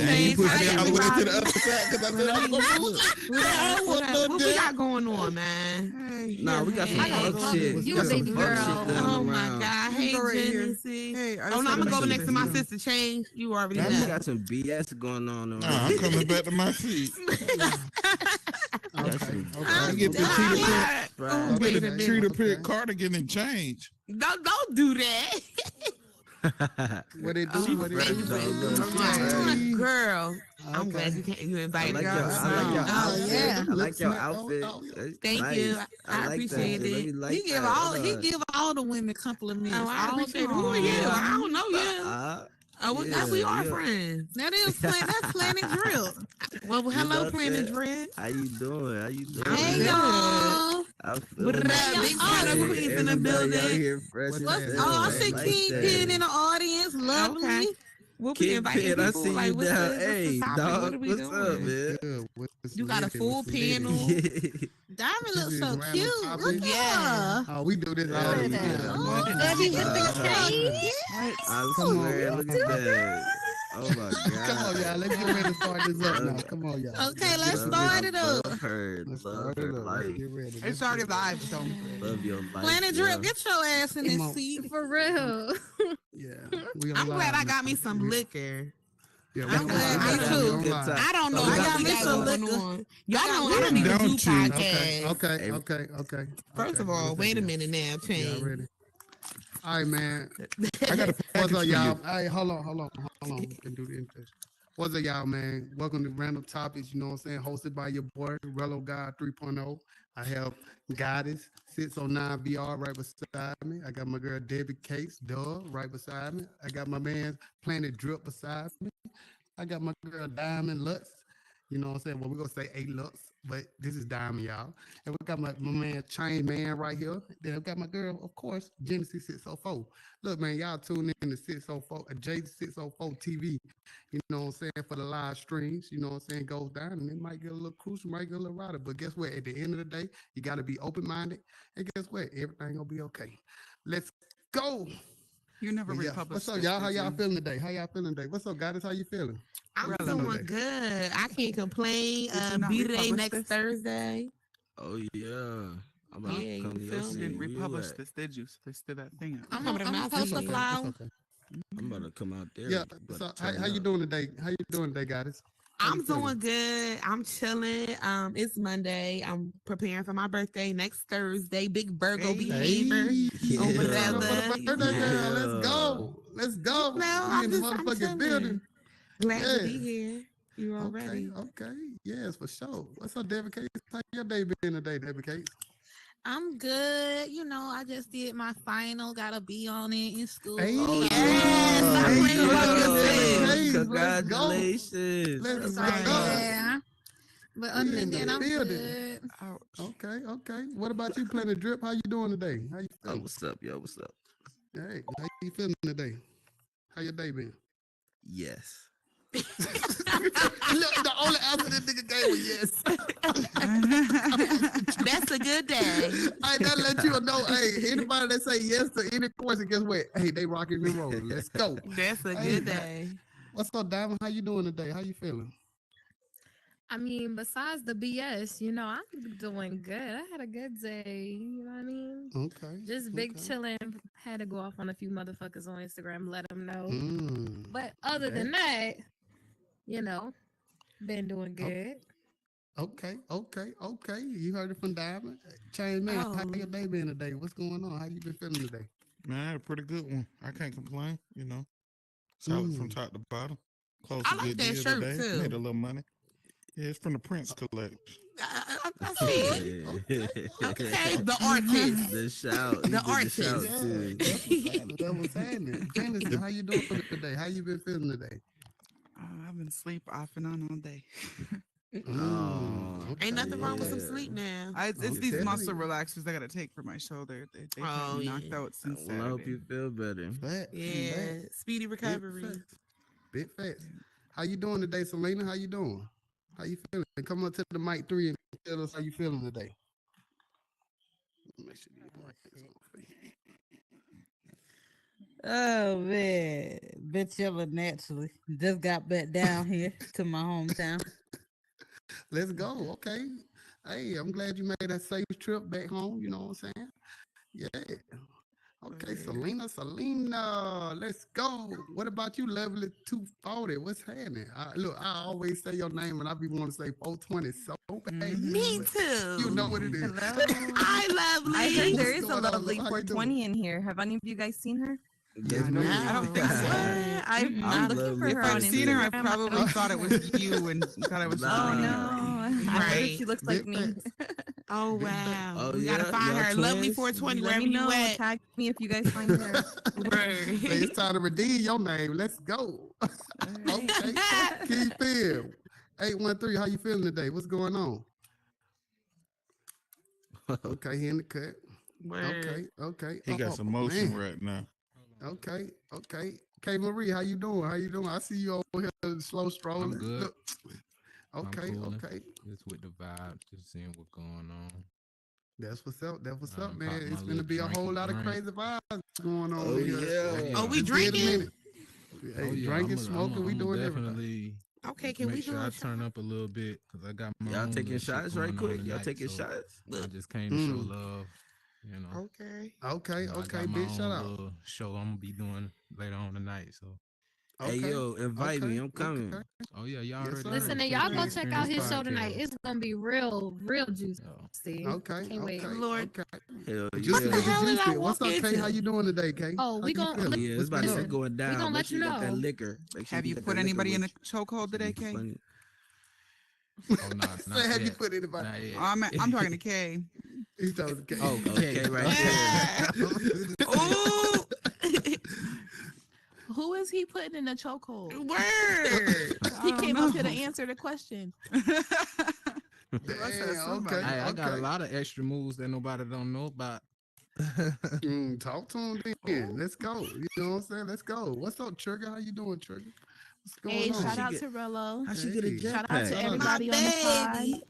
ain't push me Hey, all the way to the Robbie. other side because I said I'm What we got going on, man? Nah, we got some fuck shit. You We got a some baby fuck girl. shit going Oh my around. God! You Hey, go right here. Genesee. Hey, Oh no, I'm gonna go next to my sister. Change. You already We know. got some BS going on around. I'm coming back to my seat. I'm get the tired. You get a Cheetah Print cardigan and change. Don't do that. What it do? What it do? Girl, I'm glad you I invited like me. your outfit. I like your outfit. Thank Nice. you. I like appreciate that. Let me it. like He give all the women compliments. Oh, I all appreciate the it. Who are you? time. I don't know you. We are friends. That is that's Planet Drip. Well, hello, know Planet that? Drip. How you doing? Hey y'all. What up, big Planet Queens in the building? I see Kingpin in the audience. Lovely. Okay. We'll be inviting Kingpin, I people. see Like, you what's down. the Hey, topic? dog, What are we what's up, doing? man? You got a full panel. Diamond looks so cute. Look at her. Oh, we do this all the time. Baby with the change. I swear, look at that. Oh my God. Come on, y'all. Let's get ready to start this up now. Come on, y'all. Okay, let's start it up. Love her. Love her life. Get ready. It's already live, so. Love your life. Planet Drip, get your ass in this seat. For real. Yeah. I'm glad I got me some liquor. Yeah, I'm glad me too. I don't know. I got me some liquor. Y'all know I don't even do podcasts. Okay. First of all, wait a minute now, Y'all change. ready? All right, man. I got a What's package up, for y'all? you. Hey, hold on. We can do the intro. What's up, y'all, man? Welcome to Random Topics, you know what I'm saying? Hosted by your boy, Rello God 3.0. I have Goddess 609 VR right beside me. I got my girl Debbie Case, right beside me. I got my man Planet Drip beside me. I got my girl Diamond Lutz. You know what I'm saying? Well, we're going to say A Lutz, but this is Diamond, y'all. And we got my man Chain Man right here. Then I got my girl, of course, Genesis 604. Look, man, y'all tune in to 604, J604 TV. You know what I'm saying? For the live streams, you know what I'm saying? Goes down and it might get a little crucial, might get a little rowdy. But guess what? At the end of the day, you got to be open-minded. And guess what? Everything going to be okay. Let's go. You never Yeah. republished. What's up, y'all? How y'all feeling today? What's up, Goddess? How you feeling? I'm doing good. I can't complain. Be today next Thursday. Oh yeah. I'm about Yeah, to come to you your feel me? city. Didn't Where you republish at? this, did you? So they stood that thing up. I'm coming to gonna my post a city. flower. I'm about to come out there. Yeah. About So to how turn you up. doing today? How you doing today, Goddess? I'm doing good. I'm chilling. It's Monday. I'm preparing for my birthday next Thursday. Big Virgo behavior. Yeah. Over For there. the birthday girl, let's go. Let's go. No, We I'm in the just I'm motherfucking chilling. building. Glad to be Yeah. here. You already. Okay. Yes, for sure. What's up, Debbie Case? How your day been today, Debbie Case? I'm good. You know, I just did my final. Got a B on it in school. Hey. Oh, Yes, yeah. I'm ready to Let's go. go. Congratulations. Let's So, go. yeah. But other We in than the that, I'm building. good. Okay. What about you, Planet Drip? How you doing today? How you Oh, feeling? what's up, yo? What's up? Hey, how you feeling today? How your day been? Yes. Look, the only answer this nigga gave was yes. That's a good day. I that let you know. Hey, anybody that say yes to any question, guess what? Hey, they rocking and rolling. Let's go. That's a Hey, good day. what's up, Diamond? How you doing today? How you feeling? I mean, besides the BS, you know, I'm doing good. I had a good day. You know what I mean? Okay. Just big okay. chilling. Had to go off on a few motherfuckers on Instagram, let them know. Mm. But other than that, you know, been doing good. Okay. You heard it from Diamond. Chain Man, how your day been today? What's going on? How you been feeling today? Man, I had a pretty good one. I can't complain, you know. Solid from top to bottom. Close I to like good that deal shirt, today. too. Made a little money. Yeah, it's from the Prince collection. I see it. Okay, the artist. The shout. The The artist. shout too. That was happening. Genesis, how you doing today? How you been feeling today? I've been sleep off and on all day. Okay, Ain't nothing wrong with some yeah. sleep now. It's I'm these telling muscle you. relaxers I got to take for my shoulder. They Oh, knocked yeah. out since Well, I hope Saturday. you feel better. Facts, Yeah, facts. speedy recovery. Big facts. How you doing today, Selena? How you doing? How you feeling? Come up to the mic 3 and tell us how you feeling today. Make sure you Oh man, been chilling naturally. Just got back down here to my hometown. Let's go. Okay. Hey, I'm glad you made a safe trip back home. You know what I'm saying? Yeah. Okay, Selena, let's go. What about you, level 240? What's happening? Look, I always say your name and I be wanting to say 420 so bad. Me but too. You know what it is. Hello. Hi, lovely. I heard there What's is a going on, lovely love? How you 420 in here. Have any of you guys seen her? Yes, I ma'am. don't think so. I'm I'm looking for lovely. her If on I've seen her, I Instagram. probably thought it was you and thought I was Oh Nah. no! I wonder if Right. she looks like Big me. facts. Oh wow. Oh, We gotta yeah? find Y'all her. Lovely twins? 420 Let wherever me you know. at. Tag me if you guys find her. Word. Say it's time to redeem your name. Let's go. Okay. Keep in. 813, how you feeling today? What's going on? Okay, he in the cut. Word. Okay. He got some motion man. right now. Okay. K Marie, how you doing? I see you over here slow strolling. I'm good. Look. Okay. coolin'. Okay. Just with the vibe, just seeing what's going on. That's what's up. That's what's I up, done man. popped my It's gonna little be a whole lot of drink. crazy vibes going on Oh, in here. yeah. Oh, we Just give it a drinking? minute. Hey, Oh yeah, drinking, smoking, we doing everything. definitely Okay, can we make do sure I a turn shot? up a little bit because I got my Y'all own taking little shit shots going right on quick? Y'all tonight, taking so shots? I just came to show Mm. love. You know, Okay. Okay, You know, I okay, got my big own shout out. little show I'm gonna be doing later on tonight. So, Hey, Okay, yo, invite me. I'm coming. okay. oh yeah, y'all Yes, already sir. heard Listen, the and y'all Faith go and check out Experience his show tonight. podcast. It's gonna be real juicy. So, Okay, Can't wait. okay, Lord. okay. Hell Juicy What the yeah. with the hell did juice I fit. What's walk up, Kay? How into? you doing today, Kay? Oh, How we you gon' feeling? Yeah, it's What's about been to up? get going down. gonna Make let sure you you got that know. liquor. Make sure Have you got put that liquor anybody in the with you. chokehold today, Should be Kay? funny. oh nah, Say, not have you yet, put anybody? not yet. I'm talking to Kay. He's talking to Kay. Oh, Okay, right there. Ooh. Who is he putting in a chokehold? Word. He don't came up here to know. answer the question. Damn, somebody. okay, Hey, I got a okay. lot of extra moves that nobody don't know about. Talk to him then. Let's go. You know what I'm saying? Let's go. What's up, Trigger? How you doing, Trigger? What's Hey, going on? shout she out get- to Rello. How she get a Hey. Shout out to jetpack? Shout out. everybody on the pod. Baby.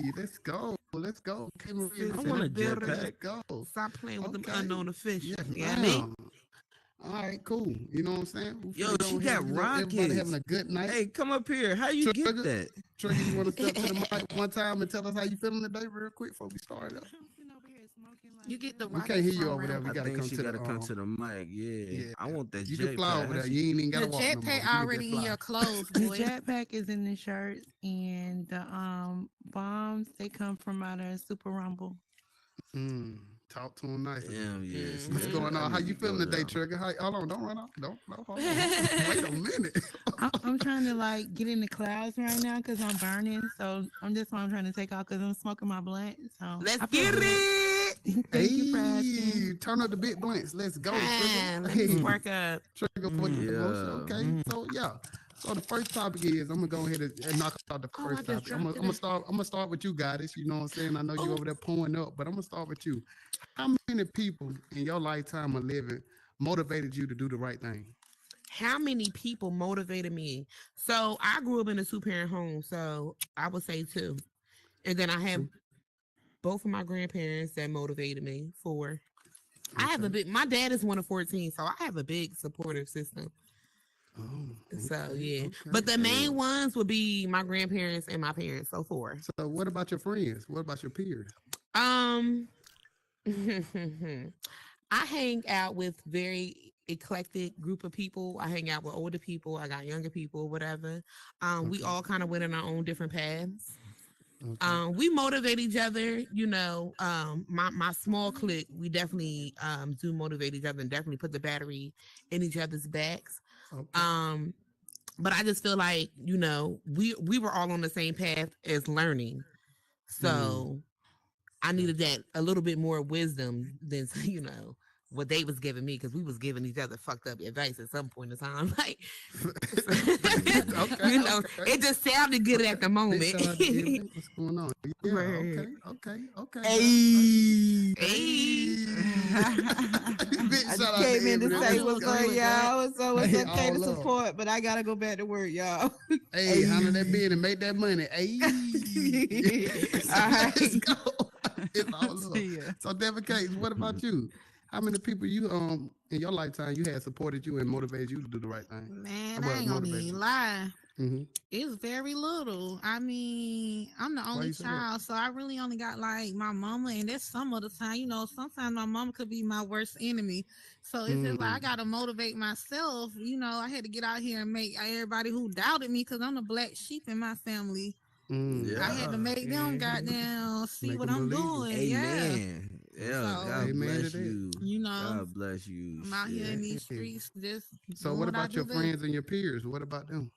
Hey, let's go. Let's go. K Marie in the I building. want a building. Let's jetpack. go. Stop playing with them Okay. unknown officials. Yes, You know what I mean? ma'am. All right, cool. You know what I'm saying? We Yo, finna go she ahead got and let everybody having rockets. a good night. Hey, come up here. How you get Trigger. that? Trigger, you want to step to the mic one time and tell us how you feeling today real quick before we start up? You get the We can't hear you from over there. around- We I gotta think come she to gotta the come to the mic. Yeah. yeah. I want that You jetpack. can fly over How there. she- You ain't even The gotta walk no more. jetpack You can already just in fly. your clothes, The boy. jetpack is in the shirts, and the bombs they come from out of Super Rumble. Talk to him nicely. Damn, yeah. see, What's I- going I on? How need you to go feeling today, there. Trigger? Hold on, don't run off. Don't hold on. Wait a minute. I'm trying to like get in the clouds right now because I'm burning. So I'm just why I'm trying to take off because I'm smoking my blunt. So Let's I feel get good. it. Thank you for asking. Turn up the big blinks. Let's go, Trigger. Let me spark up. Trigger for the promotion. Yeah. Okay, so yeah. So the first topic is I'm gonna go ahead and knock out the Oh, I first just topic. I'm dropped gonna it. start with you guys. You know what I'm saying? I know you Oh. over there pulling up, but I'm gonna start with you. How many people in your lifetime of living motivated you to do the right thing? How many people motivated me? So I grew up in a 2-parent home, so I would say 2. And then I have both of my grandparents that motivated me. 4. I have a big. My dad is one of 14, so I have a big supportive system. Oh, So yeah, okay. but the main ones would be my grandparents and my parents. So 4. So what about your friends? What about your peers? I hang out with very eclectic group of people. I hang out with older people. I got younger people, whatever. We all kind of went in our own different paths. We motivate each other, you know. My small clique, we definitely do motivate each other and definitely put the battery in each other's backs. But I just feel like, you know, we were all on the same path as learning. So I needed that a little bit more wisdom than, you know, what they was giving me, because we was giving each other fucked up advice at some point in time. Like, you know, it just sounded good at the moment. What's going on? Yeah, Right. okay. Hey. Big I shout just out came in to Eminem. say Let's what's go. up, y'all. So it's Hey, okay to all love. support, but I gotta go back to work, y'all. Hey, handle that bid and make that money. Hey. All right. Let's go. It's all love. See ya. So Devin Case, what about you? how many people you in your lifetime you had supported you and motivated you to do the right thing? Man, I Well, ain't gonna motivated even you. lie. Mm-hmm. It's very little. I mean, I'm the Why only you say that? child, so I really only got like my mama, and that's some of the time. Sometimes my mama could be my worst enemy. So it's just like I Mm, gotta motivate myself. I had to get out here and make everybody who doubted me, because I'm the black sheep in my family. I mm. had to Yeah. make them goddamn see Make what them I'm believe you. doing. Yeah. Amen. Yeah. So, God Amen to bless that. you. you know, God bless you. I'm out here in Shit. these Hey. streets just So doing what what I about do your best. friends and your peers? What about them?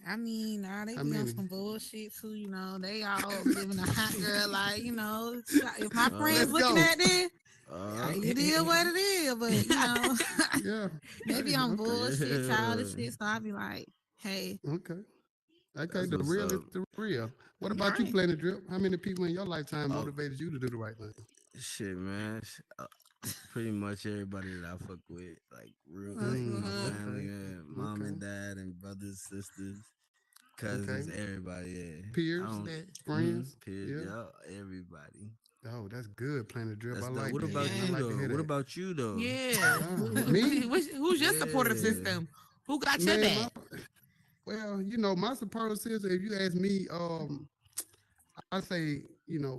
I mean, nah, they How be on many? some bullshit too. They all living a hot girl life. If my friends Let's looking go. at this, Uh, it is what it is. But Yeah. they be Hey, on okay. bullshit, childish yeah. shit. So I be like, hey, Okay. Okay, That's the what's real is up. the real. What about you, right. Planet Drip? How many people in your lifetime Oh, motivated you to do the right thing? shit, man. Pretty much everybody that I fuck with, like real close, my family, Okay. man, mom Okay. and dad, and brothers, sisters, Okay. cousins, everybody. Yeah, I Peers, don't. friends. Peers, Yeah. yeah, everybody. Oh, that's good, Planet Drip. I That's dope. like What that, about man. I you Yeah. like to though? hear What that. about you though? Yeah. Me? Who's your supportive Yeah. system? Who got your Man, back? well, my supportive system, if you ask me, I say,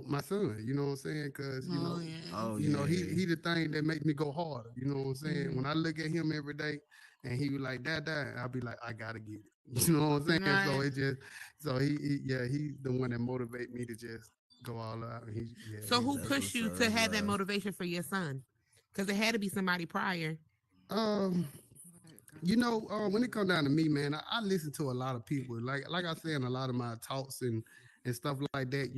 my son, you know what I'm saying? Because, Oh yeah. Oh he yeah. the thing that make me go harder. You know what I'm saying? Mm-hmm. When I look at him every day and he was like, Dad, I'll be like, I gotta get it. You know what I'm saying? So Right. it just, so he's the one that motivate me to just go all out. And So he's who That's pushed what's you up. to That's have that love. motivation for your son? Because it had to be somebody prior. um when it comes down to me, man, I listen to a lot of people. Like I say in a lot of my talks and stuff like that.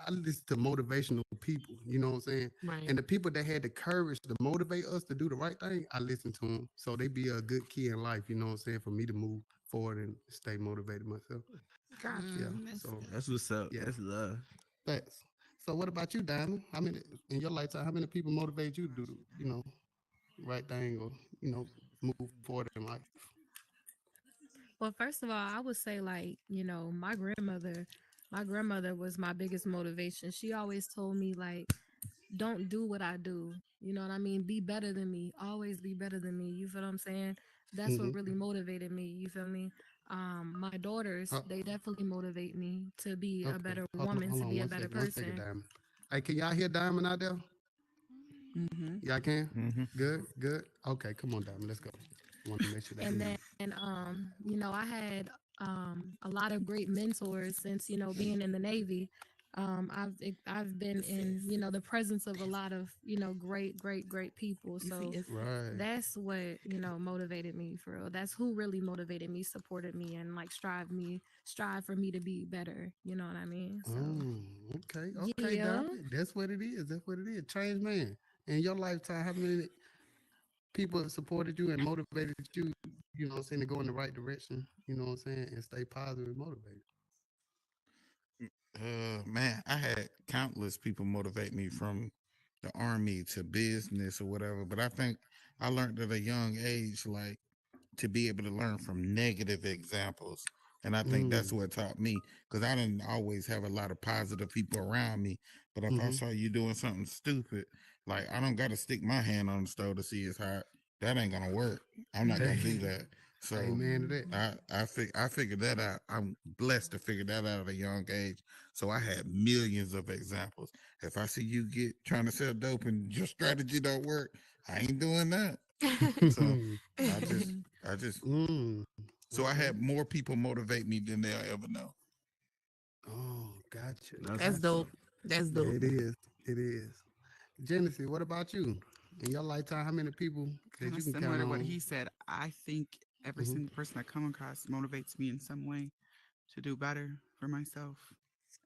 I listen to motivational people. You know what I'm saying? Right. And the people that had the courage to motivate us to do the right thing, I listen to them. So they be a good key in life. You know what I'm saying? For me to move forward and stay motivated myself. Gotcha. Yeah. That's So good. That's what's up. yeah, That's love. thanks. So what about you, Diamond? How many in your lifetime? How many people motivate you to do right thing or move forward in life? Well, first of all, I would say my grandmother was my biggest motivation. She always told me don't do what I do. You know what I mean? Be better than me. Always be better than me. You feel what I'm saying? That's what Mm-hmm. really motivated me. You feel me? My daughters, they definitely motivate me to be a Okay. better woman, Hold to on be a one better second. One second, person. Diamond. Hey, can y'all hear Diamond out there? Mm-hmm. Y'all can? Mm-hmm. Good, good. Okay, come on, Diamond. Let's go. I want to make sure they And hear then you. I had a lot of great mentors since being in the Navy. I've been in Sis. the presence of a lot of great people. You see, So it's Right. that's what motivated me for real. That's who really motivated me, supported me, and strive for me to be better. You know what I mean? So Okay, okay, yeah. Diamond. That's what it is. That's what it is. Change man. In your lifetime, how many people have supported you and motivated you, you know what I'm saying, to go in the right direction, you know what I'm saying, and stay positive and motivated? Man, I had countless people motivate me from the army to business or whatever, but I think I learned at a young age, like, to be able to learn from negative examples. And I think that's Mm. what taught me because I didn't always have a lot of positive people around me. But if I Mm-hmm. saw you doing something stupid, like I don't got to stick my hand on the stove to see it's hot. That ain't gonna work. I'm not gonna do Hey, that. So amen to that. I figured that out. I'm blessed to figure that out at a young age. So I had millions of examples. If I see you get trying to sell dope and your strategy don't work, I ain't doing that. So I just I just mm. so I Okay. had more people motivate me than they'll ever know. Oh, gotcha. That's That's what's Gotcha. up. dope. That's Yeah, dope. it is. It is. Genesis, what about you? In your lifetime, how many people that Kind you of can similar count to what on? he said. I think every Mm-hmm. single person I come across motivates me in some way to do better for myself.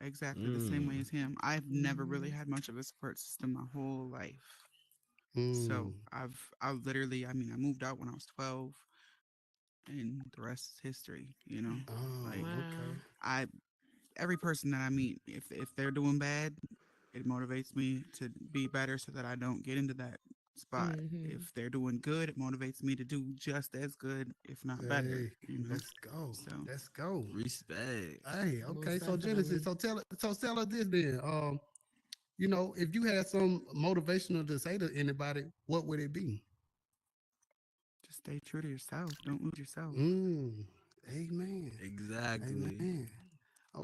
Exactly the same way Mm. as him. I've never really Mhm. had much of a support system my whole life. So Mm. I literally, I mean, I moved out when I was 12, and the rest is history. Like Oh, okay. Wow. I, every person that I meet, if they're doing bad, it motivates me to be better so that I don't get into that spot. Hmm. If they're doing good, it motivates me to do just as good, if not better. Hey, let's go. So Let's go. Respect. Hey, okay. Most So Genesis, definitely. so tell us this then. if you had some motivational to say to anybody, what would it be? Just stay true to yourself. Don't lose yourself. Amen. Exactly. Amen.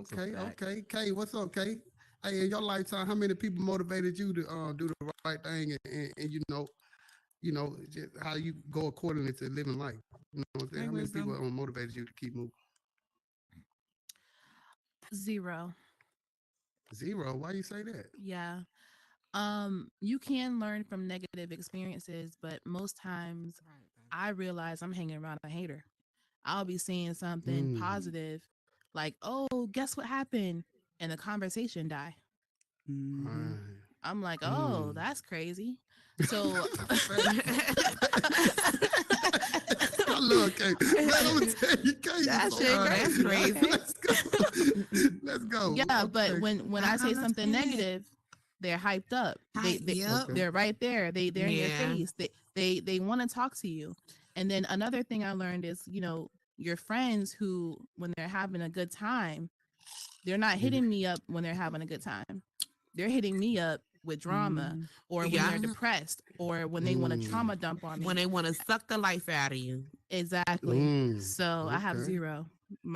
It's a Okay, fact. okay. Kay, what's up, Kay? Hey, in your lifetime, how many people motivated you to do the right thing and just how you go accordingly to living life? You know what I'm saying? Hey, How many people wisdom. motivated you to keep moving? Zero. Zero. Why you say that? Yeah. You can learn from negative experiences, but most times I realize I'm hanging around a hater. I'll be seeing something Mm, positive, like, "Oh, guess what happened?" and the conversation die. Mm-hmm. right. I'm like, "Oh, Mm. that's crazy." So I love Kay. Man, I'm gonna tell you, Kay is That so shit, that's crazy. crazy. Let's go. Let's go. yeah, but Okay. when I I say something understand that. negative, they're hyped up. Yep. Okay. They're right there. They're in your Yeah. face. They want to talk to you. And then another thing I learned is, your friends who, when they're having a good time, they're not Mhm. hitting me up when they're having a good time. They're hitting me up with drama, Mm-hmm. or when Yeah. they're depressed, or when they want to Mm. trauma dump on When me. they want to suck the life out of you. Exactly. Mm. So I have Okay. zero.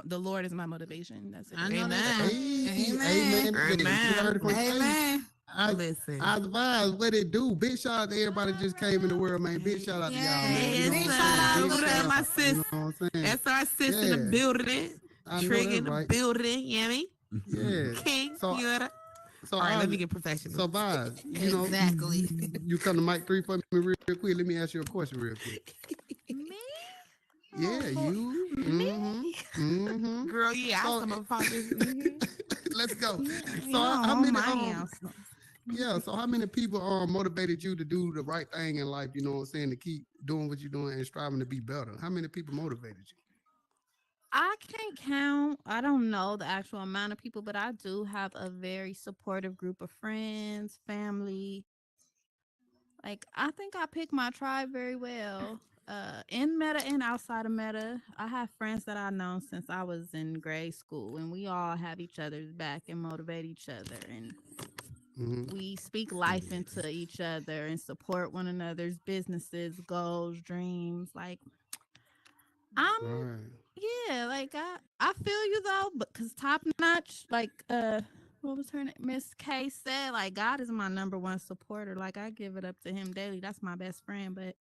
The Lord is my motivation. That's it. I know that's Amen. right. Hey, Amen. amen to that. You heard Amen. it from Kay. Amen. I Listen. I advise what it do. Big shout out to everybody that just came in the world, man. Big shout out to y'all, man. You Hey, know Yes. it's what Big I'm shout saying? out. Big over there, shout my out. sis. You know what I'm saying? That's our sis in the Yeah, building. I know Trig that's in the right. building. Yummy. Yeah. King. So You know. so All right, I let me get professional. so Vaz, Exactly. you come to mic 3 for me real quick. Let me ask you a question real quick. Me? Yeah, you. Me? Girl, yeah, I So some about this. let's go. So You how on many my answer. yeah, so how many people motivated you to do the right thing in life, you know what I'm saying, to keep doing what you're doing and striving to be better? How many people motivated you? I can't count. I don't know the actual amount of people, but I do have a very supportive group of friends, family. Like I think I pick my tribe very well. In meta and outside of meta, I have friends that I've known since I was in grade school, and we all have each other's back and motivate each other, and Hmm. we speak life into each other and support one another's businesses, goals, dreams. Like I'm Right. yeah, like I feel you though, but cause top notch, like what was her name? Miss K said, like God is my number one supporter. Like I give it up to him daily. That's my best friend. But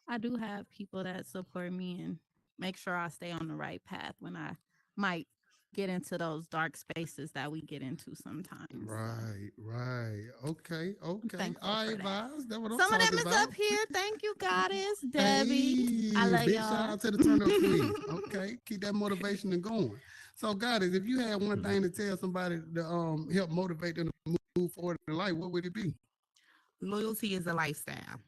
I do have people that support me and make sure I stay on the right path when I might get into those dark spaces that we get into sometimes. So Right. Okay. I'm Okay. thankful All for right, that. Vibes. That's what I'm Some of them talking is about. up here. Thank you, Goddess, Debbie. I Hey, love big shout y'all. out to the turn up queen. Okay. Keep that motivation and going. So, guys, if you had one thing to tell somebody to help motivate them to move forward in life, what would it be? Loyalty is a lifestyle.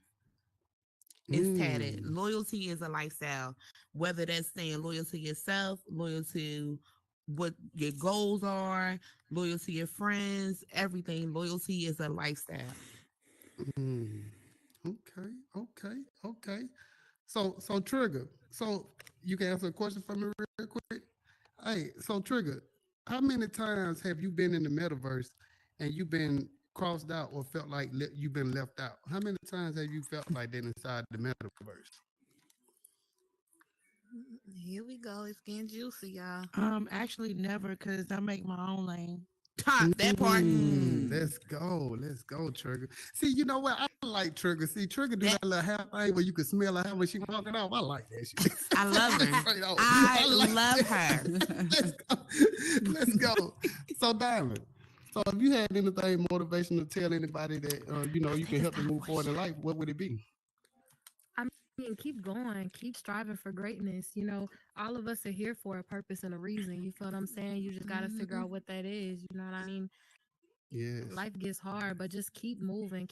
It's tatted. Mm, Loyalty is a lifestyle. Whether that's saying loyal to yourself, loyal to what your goals are, loyal to your friends, everything. Loyalty is a lifestyle. mm. Okay. Okay. Okay. So Trigger. So you can answer a question for me real quick. Hey, so Trigger, how many times have you been in the metaverse and you've been crossed out or felt like you've been left out? How many times have you felt like that inside the metaverse? Here we go. It's getting juicy, y'all. Actually never, cause I make my own lane. Ha, that part. Let's go, Trigger. See, you know what? I like Trigger. See, Trigger do That that little half thing where you can smell her hair when she walking off. I like that shit. I love her. Straight out. I I like love that. her. Let's go. Let's go. So, Diamond. So, if you had anything motivation to tell anybody that you Take can a help them stop move forward in push. life, what would it be? I mean, keep going, keep striving for greatness. All of us are here for a purpose and a reason. You feel what I'm saying? You just got to figure Mhm. out what that is. You know what I mean? Yes. Life gets hard, but just keep moving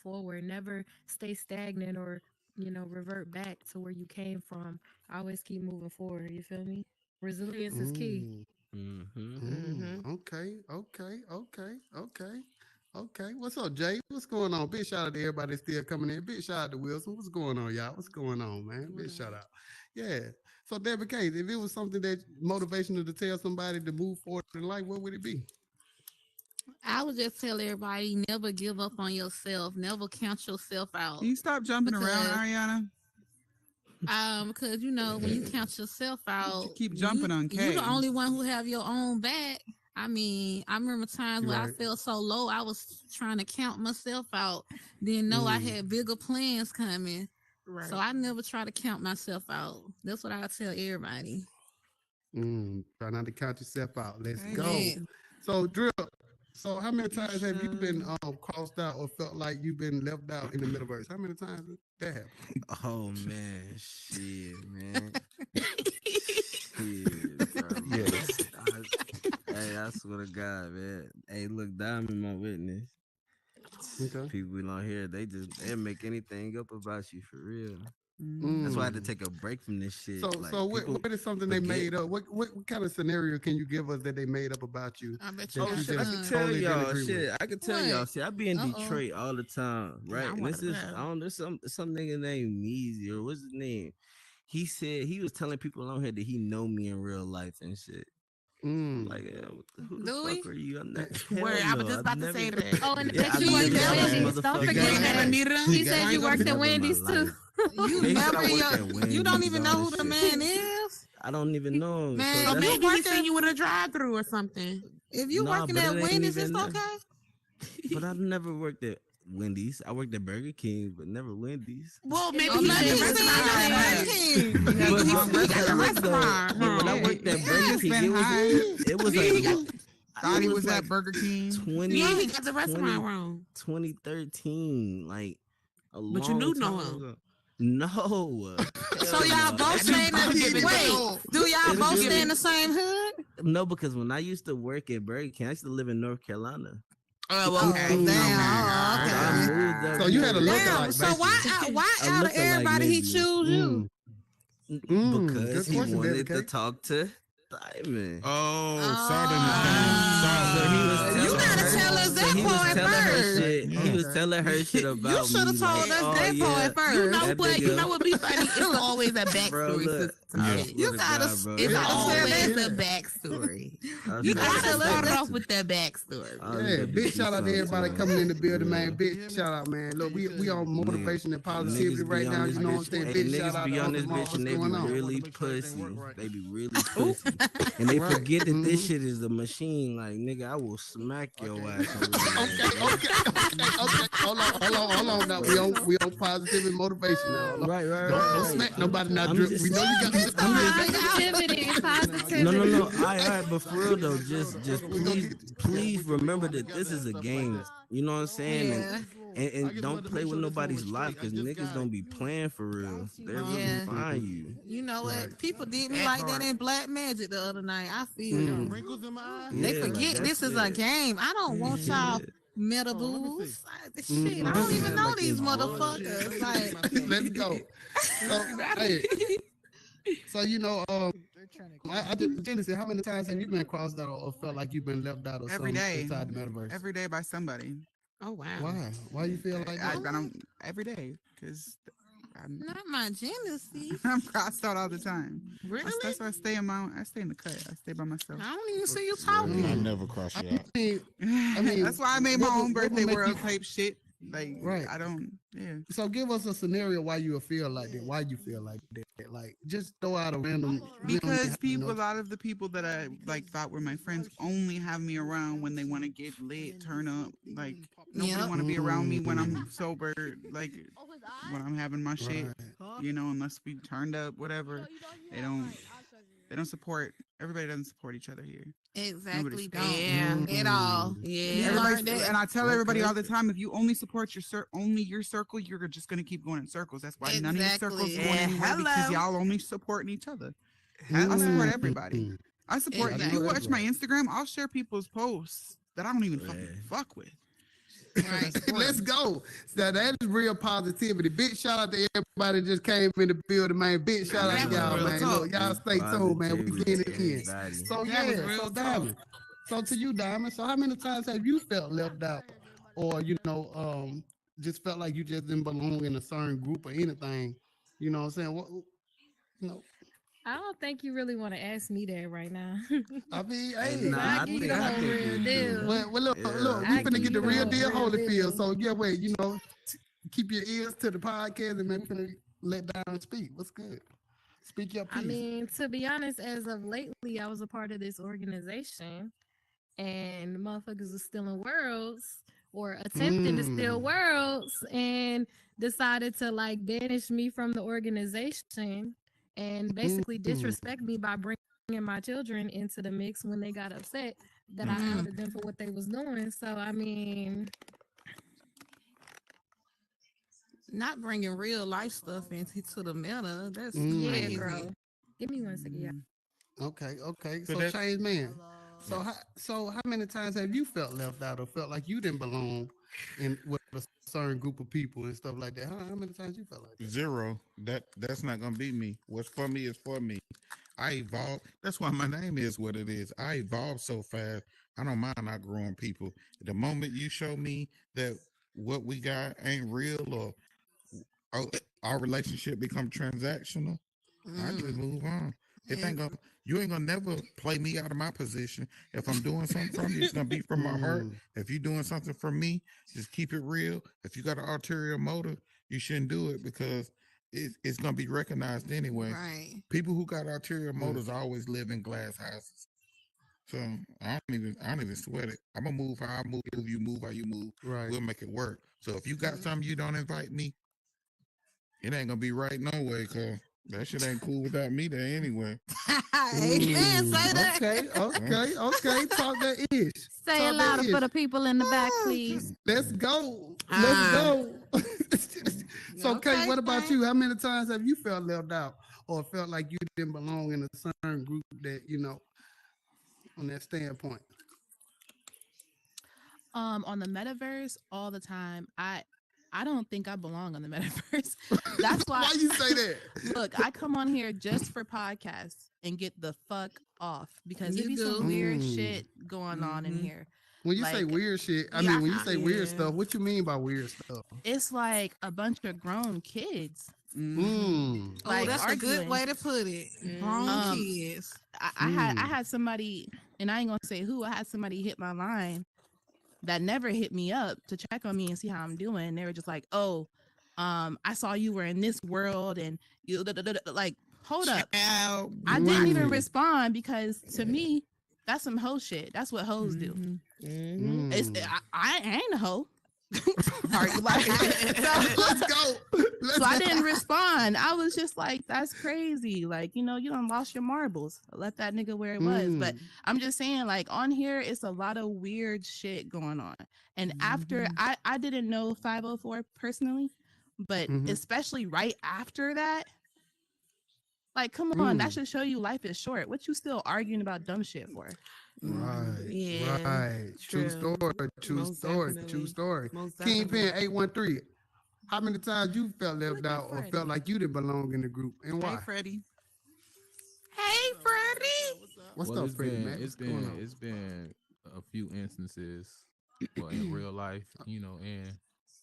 forward. Never stay stagnant or, revert back to where you came from. Always keep moving forward. You feel me? Resilience is key. Mm, Mm-hmm. Mm-hmm. okay. Okay. What's up, Jay? What's going on? Big shout out to everybody that's still coming in. Big shout out to Wilson. What's going on, y'all? What's going on, man? Big shout out. Yeah. So, Deborah Case, if it was something that motivational to tell somebody to move forward in life, what would it be? I would just tell everybody never give up on yourself. Never count yourself out. Can you stop jumping around, Because- Ariana? Because you know when you count yourself out, keep jumping on You the K. only one who have your own back. I mean, I remember times where I Right. felt so low, I was trying to count myself out. Didn't know I had bigger plans coming. Right. So I never try to count myself out. That's what I tell everybody. Try not to count yourself out. Let's Amen. go. So, Drill. So, how many times have you been crossed out or felt like you've been left out in the metaverse? How many times did that happen? Oh man, shit, man. Shit, bro. Yes. Hey, I swear to God, man. Hey, look, Diamond, my witness. Okay. People we don't hear, they make anything up about you for real. That's why I had to take a break from this shit. So, Like, what is something they forget- made up? What kind of scenario can you give us that they made up about you? I bet that you Oh got shit, I some. can tell totally didn't y'all agree with? shit. I can tell y'all What? shit. I be in Uh-oh. Detroit all the time, right? I And wanna this is know. I don't there's some nigga named Measy or what's his name? He said he was telling people on here that he know me in real life and shit. I'm like, yeah, who the Do fuck we? are you? I'm not. Where I was just about to say that. Oh, and Yeah, that I you worked never at saw this Wendy's. Don't motherfucker forget in my that. life. meet him? He said you worked Never at in my Wendy's too. life. You He said I never worked your, at you don't Wendy's, even all know who this the shit. man is. I don't even know him. Man, so So that's- maybe he working- seen you in a drive-through or something. If you Nah, working but at it ain't Wendy's, even it's that. okay. But I've never worked at Wendy's. I worked at Burger King, but never Wendy's. Well, maybe Oh, he maybe got you the seen restaurant. him at Burger King. Yeah, But he look, got the look, restaurant, though, when I huh? worked at Yeah, Burger just King, been it was high. it was He like got- Thought he it was like at Burger King. 20, Yeah, he got the restaurant 20 wrong. 2013, like a But you long do know time him. ago. No. So hell y'all no. both stay in the wait. Do y'all It's both stay really- in the same hood? No, because when I used to work at Burger King, I used to live in North Carolina. Oh, okay. Oh, damn. But Okay. I moved up So you had a here. look Damn. alike, So why A out of lookalike, everybody he maybe. choose you? Because good he question, wanted Baby to Cake. talk to Diamond. Oh, salt in the So he was thing. telling You gotta her, tell us so that he was part telling her first. shit. He was telling her shit about You should me. have told like, us oh, that yeah. part first. You know That what? You nigga- know what be funny? It's always a Bro, backstory. look, to I shit. swear You to gotta- God, bro. It's gotta say always that. a backstory. I You swear gotta to God. start it off with that backstory. Yeah, big shout out to everybody coming in the building, man. Big Yeah. shout out, man. Look, we on motivation and positivity Niggas right be on now. this You know what I'm bitch. saying? Hey, Big shout niggas out be to on this Uncle bitch Mark. and they What's be going on? really pussy. They be really pussy. And they Right. forget that this shit is a machine. Like, nigga, I will smack your ass. Okay. Hold on. Now we on positive and motivation now. Hold on. Right. Don't smack nobody now. I'm Drip. just- We know you got this. Positivity, positivity. No. All right, but for real though, just please remember that this is a game. You know what I'm saying? Yeah. And don't play with nobody's life because niggas don't be playing for real. They really Yeah. find you. You know what? People did me like that in Black Magic the other night. I feel you. Wrinkles in my eyes. They Yeah, forget like, this that's is a it. game. I don't want y'all meta booze. Shit, I don't even know Like these in motherfuckers. Like, Let's go. So, hey, so you know, I just Genesis, how many times have you been crossed out or felt like you've been left out or Every something day. inside the metaverse? Every day by somebody. Oh wow. Why? Why you feel like I that? don't every day because not my Genesis. I'm crossed out all the time. Really? That's why I stay in the cut. I stay by myself. I don't even see you talking. I never cross you out. I mean, That's why I made my what own would birthday make world you- type shit. Like, Right. I don't. Yeah. So give us a scenario why you would feel like that. Why you feel like that? Like just throw out a random. Because people, a lot of the people that I like thought were my friends, only have me around when they want to get lit, turn up. Like nobody Yep. want to be around me when I'm sober. Like when I'm having my shit, Right. you know, unless we turned up, whatever. They don't support. Everybody doesn't support each other here. Exactly. Nobody's Don't Yeah. at all. Yeah. You Everybody's, learned that. and I tell everybody Okay. all the time, if you only support only your circle, you're just gonna keep going in circles. That's why none of your circles Exactly. going Yeah, anywhere because hello. y'all only supporting each other. I support everybody. I support. Exactly. If you watch my Instagram, I'll share people's posts that I don't even fucking fuck with. Right. Let's go. So that is real positivity. Big shout out to everybody that just came in the building, man. Big shout out to y'all, real man. talk. Look, y'all stay tuned, man. We getting it in. Everybody. So That was yeah, real so talk. Diamond. So to you, Diamond. So how many times have you felt left out, or just felt like you just didn't belong in a certain group or anything? You know what I'm saying? What, you know. I don't think you really want to ask me that right now. I mean, Hey, hey, nah, I give you the I whole think real you do. deal. well, look, Yeah, we I I finna think give get the you the real you whole deal, real Holyfield. deal. So yeah, wait, keep your ears to the podcast, and maybe we finna let down speak. What's good? Speak your I piece. mean, to be honest, as of lately, I was a part of this organization, and motherfuckers was stealing worlds or attempting to steal Mm. worlds, and decided to like banish me from the organization and basically Mm. disrespect me by bringing my children into the mix when they got upset that I Mm. outed them for what they was doing. So I mean, Not bringing real life stuff into the meta. That's yeah, Mm. crazy. girl. Give me 1 second, yeah. Okay, okay. But So that change man. yeah. So how many times have you felt left out or felt like you didn't belong in with a certain group of people and stuff like that? How many times you felt like that? Zero. That's not gonna be me. What's for me is for me. I evolve. That's why my name is what it is. I evolve so fast. I don't mind outgrowing people. The moment you show me that what we got ain't real or our relationship become transactional, I just Mm. move on. It ain't And gonna you ain't gonna never play me out of my position. If I'm doing something from you, it's gonna be from my heart. Mm. If you're doing something for me, just keep it real. If you got an ulterior motive, you shouldn't do it because it's gonna be recognized anyway. right. People who got ulterior Mm. motives always live in glass houses. So I don't even sweat it. I'm gonna move how I move, you move how you move. Right. We'll make it work. So if you got Mm. something you don't invite me, it ain't gonna be right no way, cause that shit ain't cool without me there anyway. Amen. Say that. Okay, Huh? okay, okay. Talk that ish. Say it Talk that louder for ish. the people in the back, please. Let's go. Let's Ah. go. So, Kate, Okay, what about Saint. you? How many times have you felt left out or felt like you didn't belong in a certain group that, on that standpoint? On the metaverse all the time. I don't think I belong on the metaverse. That's why Why you say that? look, I come on here just for podcasts and get the fuck off because it You be some do. weird Mm. shit going on in here. When you say Like weird shit, I yeah, mean, when you say weird Yeah. stuff, what you mean by weird stuff? it's like a bunch of grown kids Mm-hmm. Mm. Oh, like that's a good arguing. way to put it. Grown Mm-hmm. Um kids. I Mm. had somebody, and I ain't gonna say who. I had somebody hit my line that never hit me up to check on me and see how I'm doing. They were just like, "Oh, I saw you were in this world, and you like, hold up." Child, I watch didn't even Mm. it. respond because to me, that's some hoe shit. That's what hoes do. Mm-hmm. Mm-hmm. It's Mm. I ain't a hoe. Are you like Let's go. so Let's I go. didn't respond. I was just like, that's crazy. Like, you done lost your marbles. Let that nigga where it was. But Mm. I'm just saying, like, on here, it's a lot of weird shit going on. And after Mm-hmm. I didn't know 504 personally, but Mhm. especially right after that, like, come on, that Mm. should show you life is short. What you still arguing about dumb shit for? Mm-hmm. Right, Yeah. right. True True. story, true Most story, true definitely. story. Most Kingpin definitely. 813. How many times you felt left Look at out or felt Freddie. like you didn't belong in the group and Hey, why? Freddie. Hey, Freddie. What's Well, up, Freddie Mac? What's going on? it's been a few instances, well, in real life, and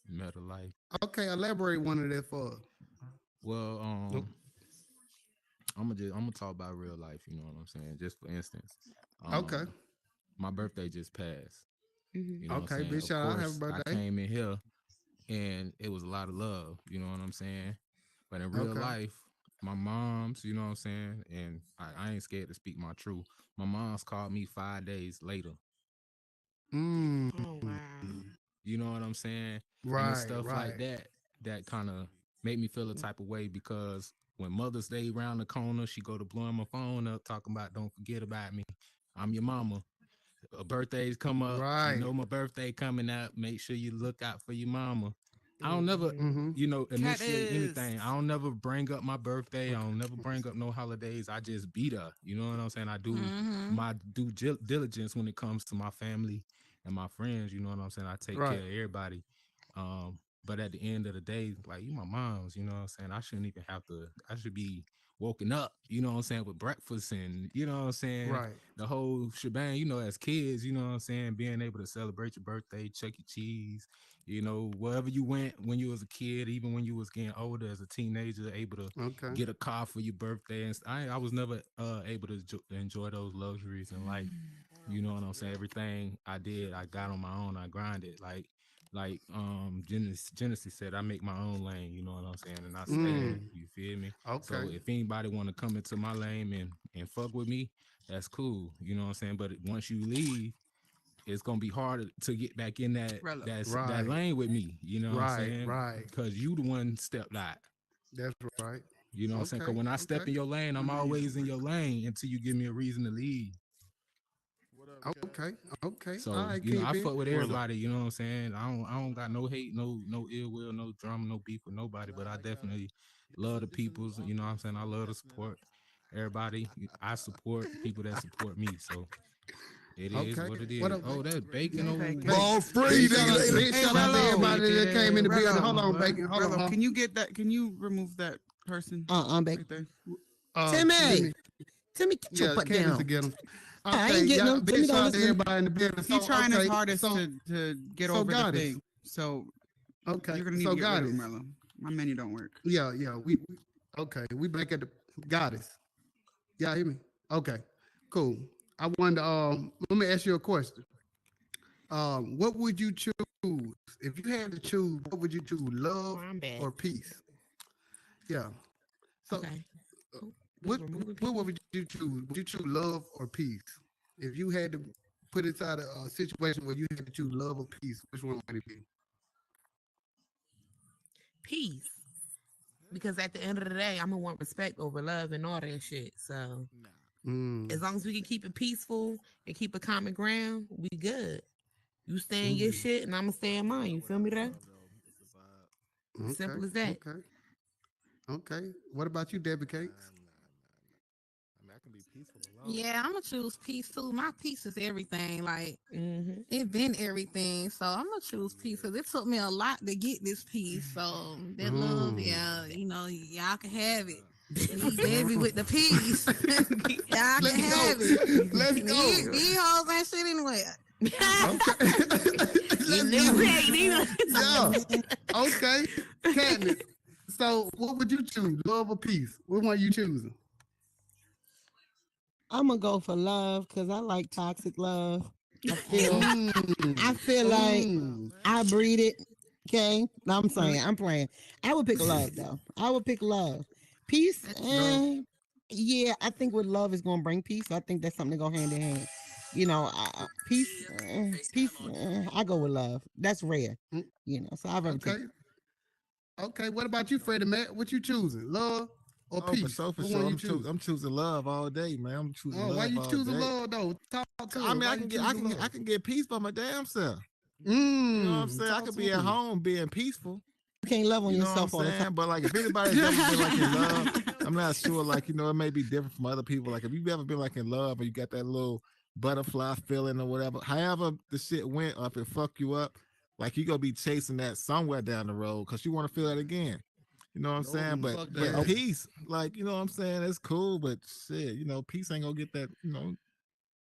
meta life. Okay, elaborate one of that for us. Well, Nope. I'm gonna talk about real life. You know what I'm saying? Just for instance, Okay, um, my birthday just passed. Mm-hmm. You know what I'm okay, saying? big Of shout out. Happy course, I birthday. came in here and it was a lot of love. You know what I'm saying? But in real Okay. life, my mom's, you know what I'm saying, and I ain't scared to speak my truth. My mom's called me 5 days later. Mm. Oh wow. You know what I'm saying? And it's Right, stuff like right. that kind of made me feel a type of way because when Mother's Day around the corner, she go to blowing my phone up, talking about don't forget about me. I'm your mama. Birthdays come up. You Right. know my birthday coming up. Make sure you look out for your mama. I don't never, Mm-hmm. Mm-hmm. Cat initiate is. anything. I don't never bring up my birthday. I Okay. don't never bring up no holidays. I just be there. You know what I'm saying? I do Mm-hmm. my due diligence when it comes to my family and my friends. You know what I'm saying? I take care Right. of everybody. But at the end of the day, like you my mom's, you know what I'm saying? I shouldn't even have to, I should be woken up, you know what I'm saying, with breakfast and, you know what I'm saying, Right. the whole shebang, you know, as kids, you know what I'm saying, being able to celebrate your birthday, Chuck E. Cheese, you know, wherever you went when you was a kid, even when you was getting older as a teenager, able to get a car for your birthday. And I was never able to enjoy those luxuries in life. You know what I'm saying? Everything I did, I got on my own. I grinded. Like Genesis said, I make my own lane, you know what I'm saying? And I stay in it. You feel me? Okay. So if anybody want to come into my lane and fuck with me, that's cool. You know what I'm saying? But once you leave, it's gonna be harder to get back in that lane with me. You know what I'm saying? Right. Because you the one stepped out. That's right. You know what I'm saying? Because when I step in your lane, I'm always in your lane until you give me a reason to leave. Okay. So all right, you know, I Kingpin. fuck with everybody. You know what I'm saying? I don't got no hate, no ill will, no drama, no beef with nobody. But I definitely love the peoples. You know what I'm saying? I love to support everybody. I support people that support me. So it is what it is. Oh, that's bacon over. Ball free. Big shout out to everybody that came in the building. Hold on, bacon. Hold on. Can you get that? Can you remove that person? Bacon. Right Timmy, get your butt down. To get him. I ain't getting them. Big shout out to everybody in the building. He's trying his hardest to get over the thing. So you're gonna need to get rid of Mello. My menu don't work. Yeah. We back at the goddess. Yeah, hear me? Okay, cool. I wanted to let me ask you a question. What would you choose if you had to choose? What would you choose, love or peace? Yeah. So, what would you choose? Would you choose love or peace? If you had to put inside a situation where you had to choose love or peace, which one would it be? Peace. Because at the end of the day, I'm gonna want respect over love and all that shit. So as long as we can keep it peaceful and keep a common ground, we good. You stay in your shit and I'm gonna stay in mine. You feel me there? Simple as that. Okay. What about you, Debbie Cakes? I can be peaceful alone. Yeah, I'm gonna choose peace too. My peace is everything. Like it's been everything. So I'm gonna choose peace because it took me a lot to get this peace. So that love, yeah, you know, y'all can have it. He's heavy with the peace. Y'all can have it. Let's go. These hoes ain't shit anyway. Okay. Katniss. So what would you choose? Love or peace? What one you choosing? I'm gonna go for love because I like toxic love. I feel like I breed it. Okay, no, I'm saying I'm playing. I would pick love though. I would pick love. Peace, yeah. I think with love is gonna bring peace. I think that's something to go hand in hand. You know, peace. I go with love. That's rare. You know, so I've ever taken. Okay. What about you, Freddie Mac? What you choosing? Love or peace? For sure. I'm choosing love all day, man. I'm choosing love. Why you all choosing day. love though? Talk to I mean, me. I can get peace by my damn self. You know what I'm saying? I could be at home being peaceful. You can't love on yourself all the time. But like, if anybody's ever been like in love, I'm not sure. Like, you know, it may be different from other people. Like, if you've ever been like in love, or you got that little butterfly feeling or whatever, however the shit went up and fuck you up, like you gonna be chasing that somewhere down the road because you want to feel that again. You know what I'm saying? But peace, like, you know what I'm saying? It's cool, but shit, you know, peace ain't gonna get that, you know,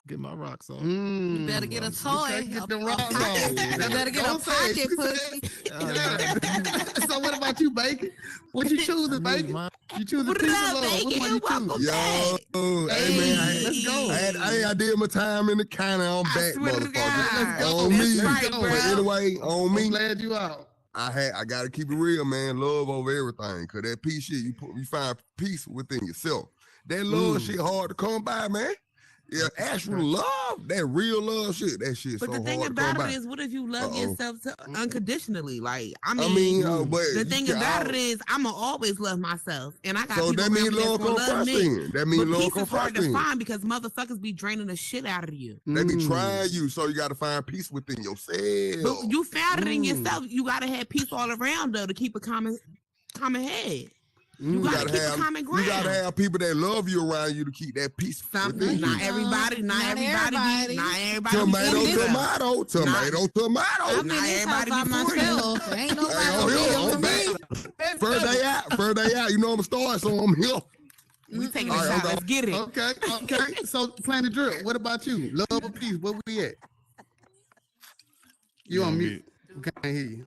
get my rocks on. You better get a toy. Get the rocks on. You better get a pocket pussy. So what about you, Bacon? What you choosing, Bacon? You choosing peace or love? Which one you choosing? Yo, hey man, let's go. I did my time in the county. I'm back, motherfucker. Let's go. On me. Right, But anyway, on me. I'm glad you out. I gotta keep it real, man. Love over everything. Cause that peace shit, you find peace within yourself. That love shit hard to come by, man. Yeah, actual love, that real love shit, that shit. But so the thing hard to come about by. it is, what if you love yourself unconditionally? Like, but the thing about it is, I'ma always love myself, and I got so people that means around me love that's gonna come love first. me. Then that means But love peace come is hard first. to Then find because motherfuckers be draining the shit out of you. they be trying you, so you got to find peace within yourself. But you found it in yourself. You gotta have peace all around though to keep a common head. You gotta keep a common ground. You gotta have people that love you around you to keep that peace. Within Not you. everybody. Not everybody. Tomato. Not everybody by myself. Ain't nobody I'm back. First day out. You know I'm a star, so I'm here. We taking a All right, shot. okay. Let's get it. Okay. So Planet Drip, what about you? Love or peace? Where we at? You on mute? Can't hear you.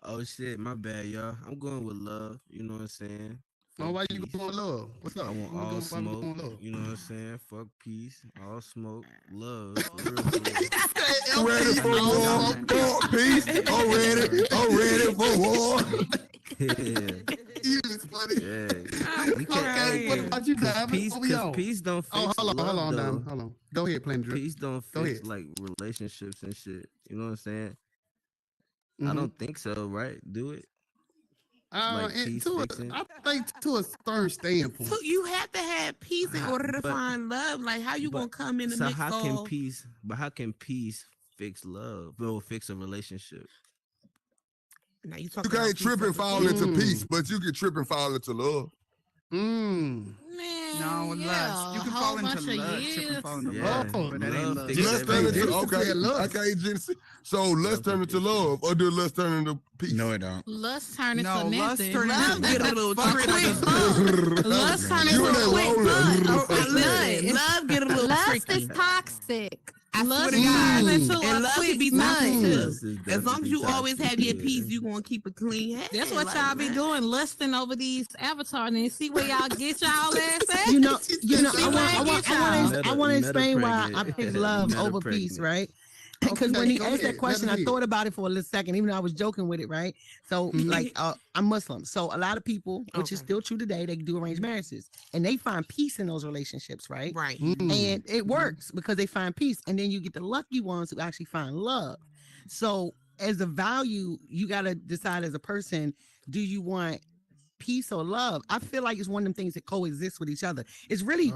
Oh shit, my bad, y'all. I'm going with love. You know what I'm saying? Oh, why you going with love? What's up? I want Why we all going smoke. love? You know what I'm saying? Fuck peace, all smoke, love. For real, for real. Ready for war, fuck peace. I'm ready for war. You is funny. Yeah. We can't. Okay, what about you, Diamond? What we on? Peace don't fix hold on, love, though. Diamond. Hold on. Go ahead, Planet Drip. Peace don't Go fix ahead. like relationships and shit. You know what I'm saying? Mhm. I don't think so, right? Do it. I think to a certain standpoint. So you have to have peace in order to find love. Like, how you gonna come in the So mix? how can peace? But how can peace fix love? Or fix a relationship? Now you You can't trip and fall into peace, but you can trip and fall into love. Man, No, lust. You can fall into lust, trip and fall into love, but that ain't love. Lust turn into okay, Genesis. So lust turn into love, or do lust turn into peace? No, it don't. Lust turn into No, lust nothing. turn Love into get a little tricky. Lust turn into You and that quick rolling. Love get a little Lust tricky. is toxic. I swear Lust to God. turns into And a love can be quick toxic nut. too. As long as you always have your peace, you gonna keep a clean head. That's what Like, y'all be doing, lusting over these avatars and see where y'all get y'all ass at. You know, See where y'all get y'all. I want to explain why I pregnant. pick love Meta over peace, right? Because Okay, when he go asked ahead. that question, Let I us hear thought about it for a little second, even though I was joking with it, right? So, like, I'm Muslim. So, a lot of people, which is still true today, they do arranged marriages and they find peace in those relationships, right? Right. And it works because they find peace. And then you get the lucky ones who actually find love. So, as a value, you got to decide as a person, do you want peace or love? I feel like it's one of them things that coexist with each other. It's really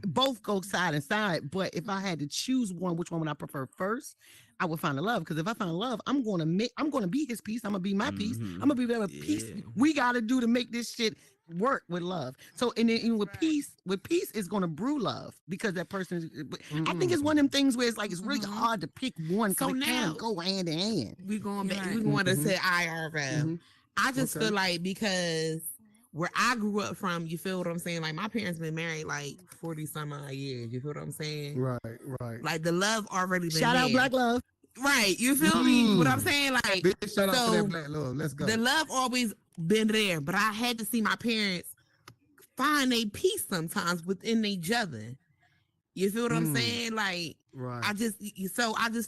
both go side and side. But if I had to choose one, which one would I prefer first? I would find the love, because if I find love, I'm going to be his peace. I'm gonna be my peace. I'm gonna be whatever peace we got to do to make this shit work with love. So and then even with peace is going to brew love, because that person is, I think it's one of them things where it's like it's really hard to pick one, So because it now can't go hand in hand. we going back. We going to say IRL. I just feel like because where I grew up from, you feel what I'm saying? Like my parents been married like 40 some odd years. You feel what I'm saying? Right. Like the love already been Shout out there. Black love. Right. You feel me? What I'm saying? Like Big shout out to so that Black love. Let's go. the love always been there, but I had to see my parents find a peace sometimes within each other. You feel what I'm saying? Like Right. I just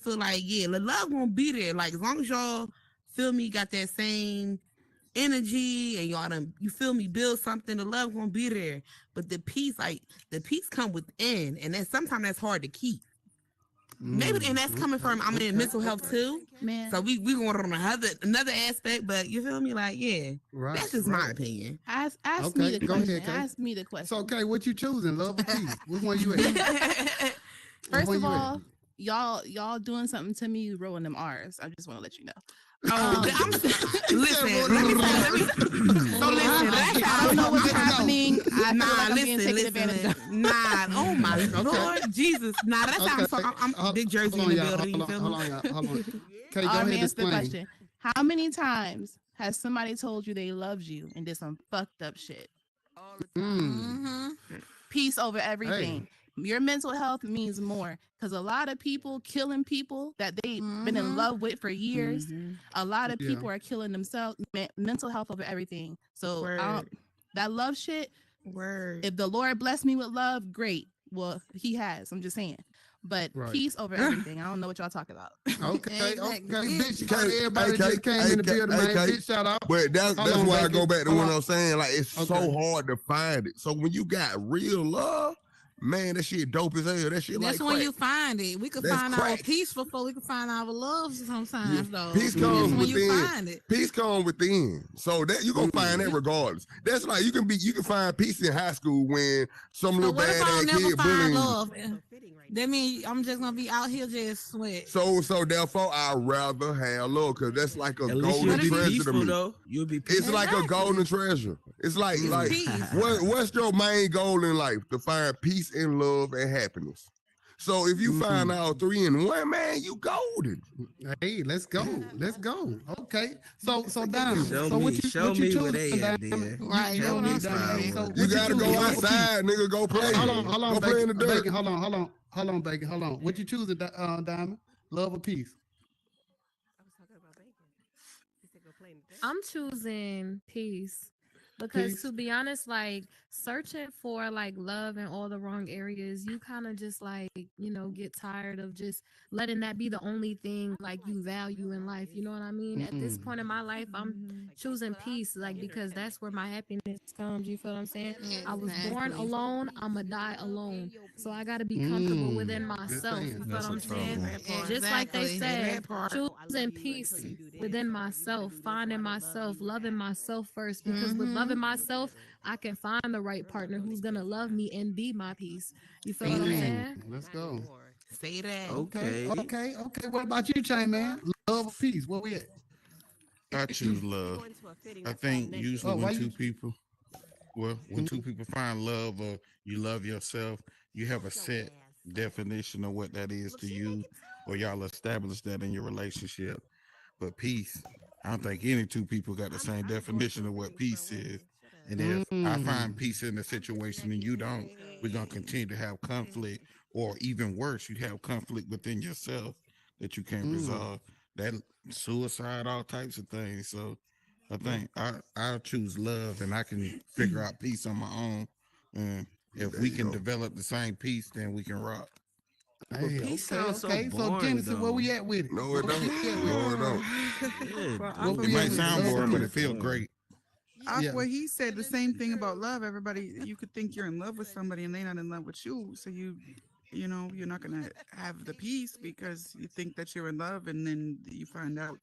feel like, yeah, the love gonna be there. Like as long as y'all feel me, got that same energy and y'all done, you feel me, build something, the love gonna be there. But the peace come within, and then sometimes that's hard to keep. Maybe, and that's coming from I'm in mental health too, man. So we going on another aspect, but you feel me, like yeah, Right. that's just my opinion. Ask Okay, me the go question. ahead, Kay. Ask me the question. So, okay, what you choosing? Love or peace? Which one you at? First of all, y'all doing something to me, rolling them R's. I just want to let you know. Listen, let me so listen, I don't know what's happening. I feel like I'm being taken advantage of. Oh my Lord Jesus. That's how I'm Big Jersey in the building. You feel me? Hold on. Okay, go Let ahead me and answer the explain. question. How many times has somebody told you they loved you and did some fucked up shit? Peace over everything. Your mental health means more, because a lot of people killing people that they've been in love with for years. A lot of people are killing themselves. Mental health over everything. So that love shit. If the Lord bless me with love, great. Well, He has. I'm just saying. But peace over everything. I don't know what y'all talking about. Okay. Big shout out to everybody that came in the building, man. Big shout out. But that's why I go back to what I'm saying. Like it's Okay. so hard to find it. So when you got real love, man, that shit dope as hell. That shit That's like when crack. you find it. We could That's find our crack. peace before we can find our love sometimes, though. Peace That's comes when you within. find it. Peace comes within. So that you gonna find that regardless. That's like you can find peace in high school when some So little what if bad I ass don't never kid find bullying you. love? That means I'm just gonna be out here just sweat. So therefore I'd rather have love, because that's like a At least golden you'll be treasure to peaceful me. though. You'll be peaceful. It's like a golden treasure. It's like peace. what's your main goal in life? To find peace and love and happiness. So if you find all three in one, man, you golden. Hey, let's go. Let's go. Okay. So Diamond. Show So me, what you show me where choosing, they at, Diamond? then. Right, Tell what me I'm Star saying. So Wars. You what gotta go choosing? outside, nigga. Go play. Hold on, Go play in the dirt. Bacon. Hold on, Bacon. Hold on. What you choosing, Diamond? Love or peace? I'm choosing peace because Peace. to be honest, like searching for like love in all the wrong areas, you kind of just like, get tired of just letting that be the only thing like you value in life. You know what I mean? At this point in my life, I'm choosing peace, like because that's where my happiness comes. You feel what I'm saying? I was born Exactly. alone, I'ma die alone. So I gotta be comfortable within myself. You feel what I'm saying? Just like they Exactly. said, choosing peace within myself, finding myself, loving myself first. Because with loving myself, I can find the right partner who's gonna love me and be my peace. You feel what I'm saying? Let's go. Say that. Okay. What about you, Chain Man? Love or peace? Where we at? I choose love. I think usually Oh, why when you? two people, when two people find love or you love yourself, you have a set definition of what that is to you, or y'all establish that in your relationship. But peace, I don't think any two people got the same definition of what peace is. And if I find peace in the situation and you don't, we're gonna continue to have conflict, or even worse, you have conflict within yourself that you can't resolve. That suicide, all types of things. So I think I'll choose love, and I can figure out peace on my own. And if There we you can go. develop the same peace, then we can rock. Hey, peace okay. sounds so So boring, Genesis, where though. we at with it? No, it don't. No, it don't. What It we might at with sound love or boring, but it peace? feels great. Yeah. Well, he said the same thing about love. Everybody, you could think you're in love with somebody and they're not in love with you. So you're not gonna have the peace because you think that you're in love, and then you find out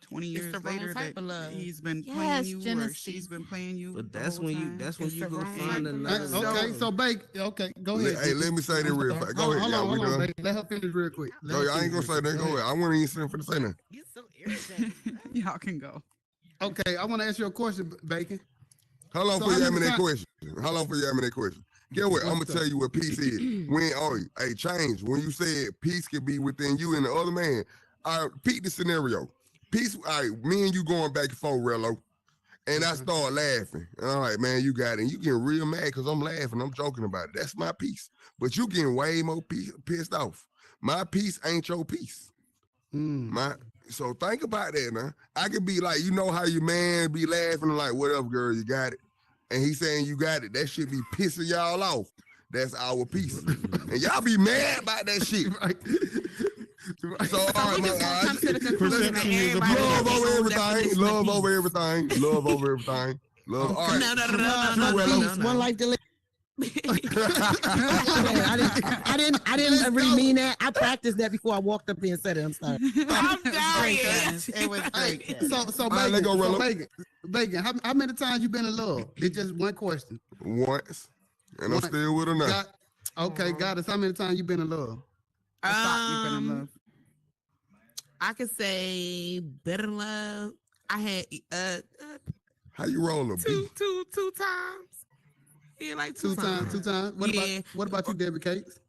20 It's years the wrong later type that of love. he's been playing Yes, you or Genesee. she's been playing you But the that's whole when time. you It's the go wrong find type of another love. Okay, love. so Bacon. Okay, go ahead. Hey, let me say that I'm real sorry. fast. Go ahead, y'all. We Hold on, done. Bacon. Let her finish real quick. No, I ain't gonna say that. Go ahead. I want to even sit for the say nothing. Y'all can go. Okay, I want to ask you a question, Bacon. How long So for how you many asking that times- question? How long for you asking that question? Get what? I'm gonna What's tell up? you what peace is. When hey, change. When you said peace can be within you and the other man, peep the scenario. Peace, all right, me and you going back and forth, Rello. And I start laughing. And I'm like, man, you got it. And you getting real mad because I'm laughing. I'm joking about it. That's my peace. But you getting way more pissed off. My peace ain't your peace. So think about that, man. I could be like, you know how your man be laughing like, whatever, girl, you got it. And he saying you got it. That shit be pissing y'all off. That's our peace. And y'all be mad about that shit. So all right, we just gonna come to the conclusion that everybody love has over their own everything. definition of Love over peace. everything. Love over everything. Love. All right. No. Peace, one life to live. I didn't really mean that. I practiced that before I walked up here and said it. I'm sorry. I'm dying. It was great. So All right, let Bacon, go, Rello. Bacon, how many times you been in love? It's just one question. Once. And I'm Once. still with her now. Okay, Goddess, how many times you been in love? I thought you've been in love. I could say better love. I had How you roll a beat? two times. Yeah, like two times. Two times. What about you, Debbie Cakes?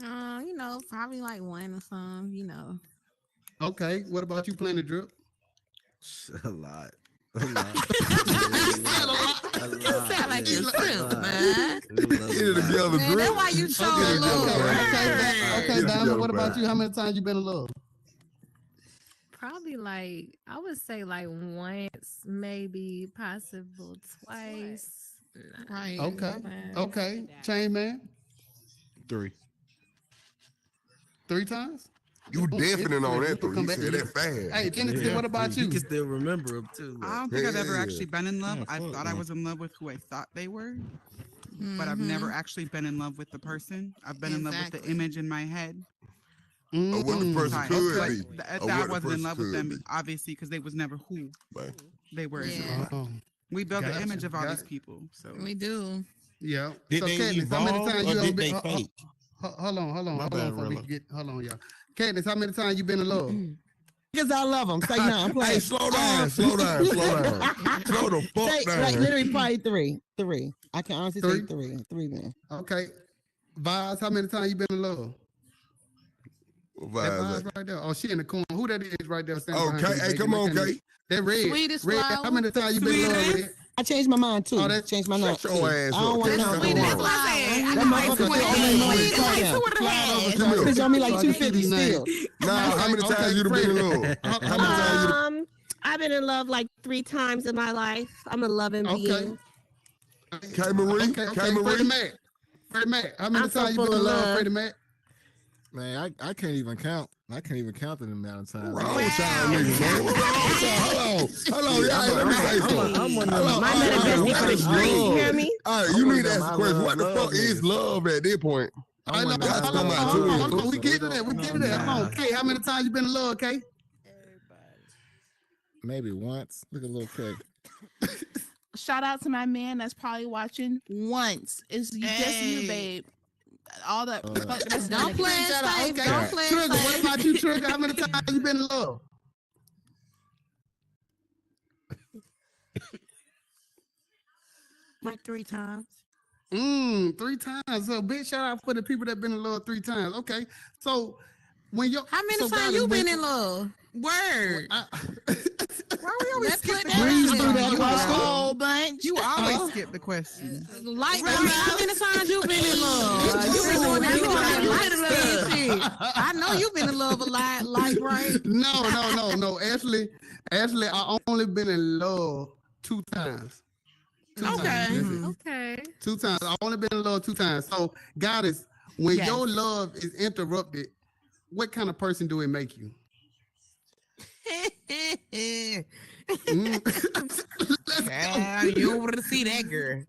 Probably like one or some. Okay. What about you, playing the drip? A lot. A lot. You sound like you're simp, man. Get it together, Man, drip. that's why you show a little. Okay, Diamond, what about you? How many times you been in love? Probably like I would say like once, maybe possible twice. Right. Okay. Chain Man, 3. 3 times? You definite on that Come three. You back said to that fast. Hey, Genesis, what about You you? can still remember them too. I don't think I've ever Yeah. actually been in love. Yeah, I fuck thought I no. was in love with who I thought they were, but I've never actually been in love with the person. I've been in love with the Exactly. image in my head. Or what the person Sorry, could but be. that Or I what the wasn't in person love with could them, be. obviously, because they was never who But they were. Yeah. We build the Gotcha, image of all these gotcha. people. So We do. Yeah. Did So they Katniss, how many evolve times or you did been? they fake? Hold on, My bad, before we Rilla. get. Hold on, y'all. Katniss, how many times you been in love? Because I love them. Say no. I'm playing. hey, slow down. Slow the fuck Say, down. like literally probably three. I can honestly say Three? three. 3 men. Okay. Vaz, how many times you been in love? What That vibes vibes that? right there. Oh, she in the corner. Who that is right there? Oh, behind Kay. you, Hey, baby? come on, That Kay. That red. Sweetest Red. flower. How many times you been in love, Sweetest. Red? I changed my mind too. Oh, that- Changed my mind. Shut your ass I don't up, want Kay. to Come count on. no That's more. what I said. That I motherfucker like still sweet. on me Sweet more like than two and a half. Come here. Bitch on me like Oh, 250 Kitty name. still. Nah, how many times you done been in love? How many times you I've been in love like 3 times in my life. I'm a loving being. Kay Marie? Okay, Kay Freddie Marie? Mac. Freddie Mac. How many I'm so times you full been in of love, love. Freddie Mac? Man, I can't even count. I can't even count the amount of times. What's wrong with y'all niggas, man? What's wrong with y'all? Hold on, y'all. Let me say something. I'm one Hold of on. My man is What for the is street. You hear love? me? All right, I'm you one need of to them ask I the question. What the love fuck is niggas. love at this point? I'm one of them I Y'all talking love about Hold too. on, niggas, hold on. We so get it to that. We don't- get to that. Hold on, nah. Kay. How many times you been in love, Kay? Maybe once. Look at little K. Shout out to my man that's probably watching once. It's just you, babe. All the fuck that's Don't play it safe. Okay. Don't play it Trigger, what safe. about you, Trigger? How many times you been in love? Like 3 times. 3 times. So big shout out for the people that been in love 3 times. Okay. So when you How many so times guys, you when- been in love? Word. Why we always Let's skip put the that Breeze question? through that You question. always- whole bunch. You always skip the question. Like, how many times you been in love? You been doing that light skin shit. I know you been in love a lot, light bright. No. Ashley, I only been in love 2 times. Okay. That's it. Okay. 2 times. I only been in love 2 times. So, Goddess, when Yes. your love is interrupted, what kind of person do it make you? Child, you don't want to see that girl.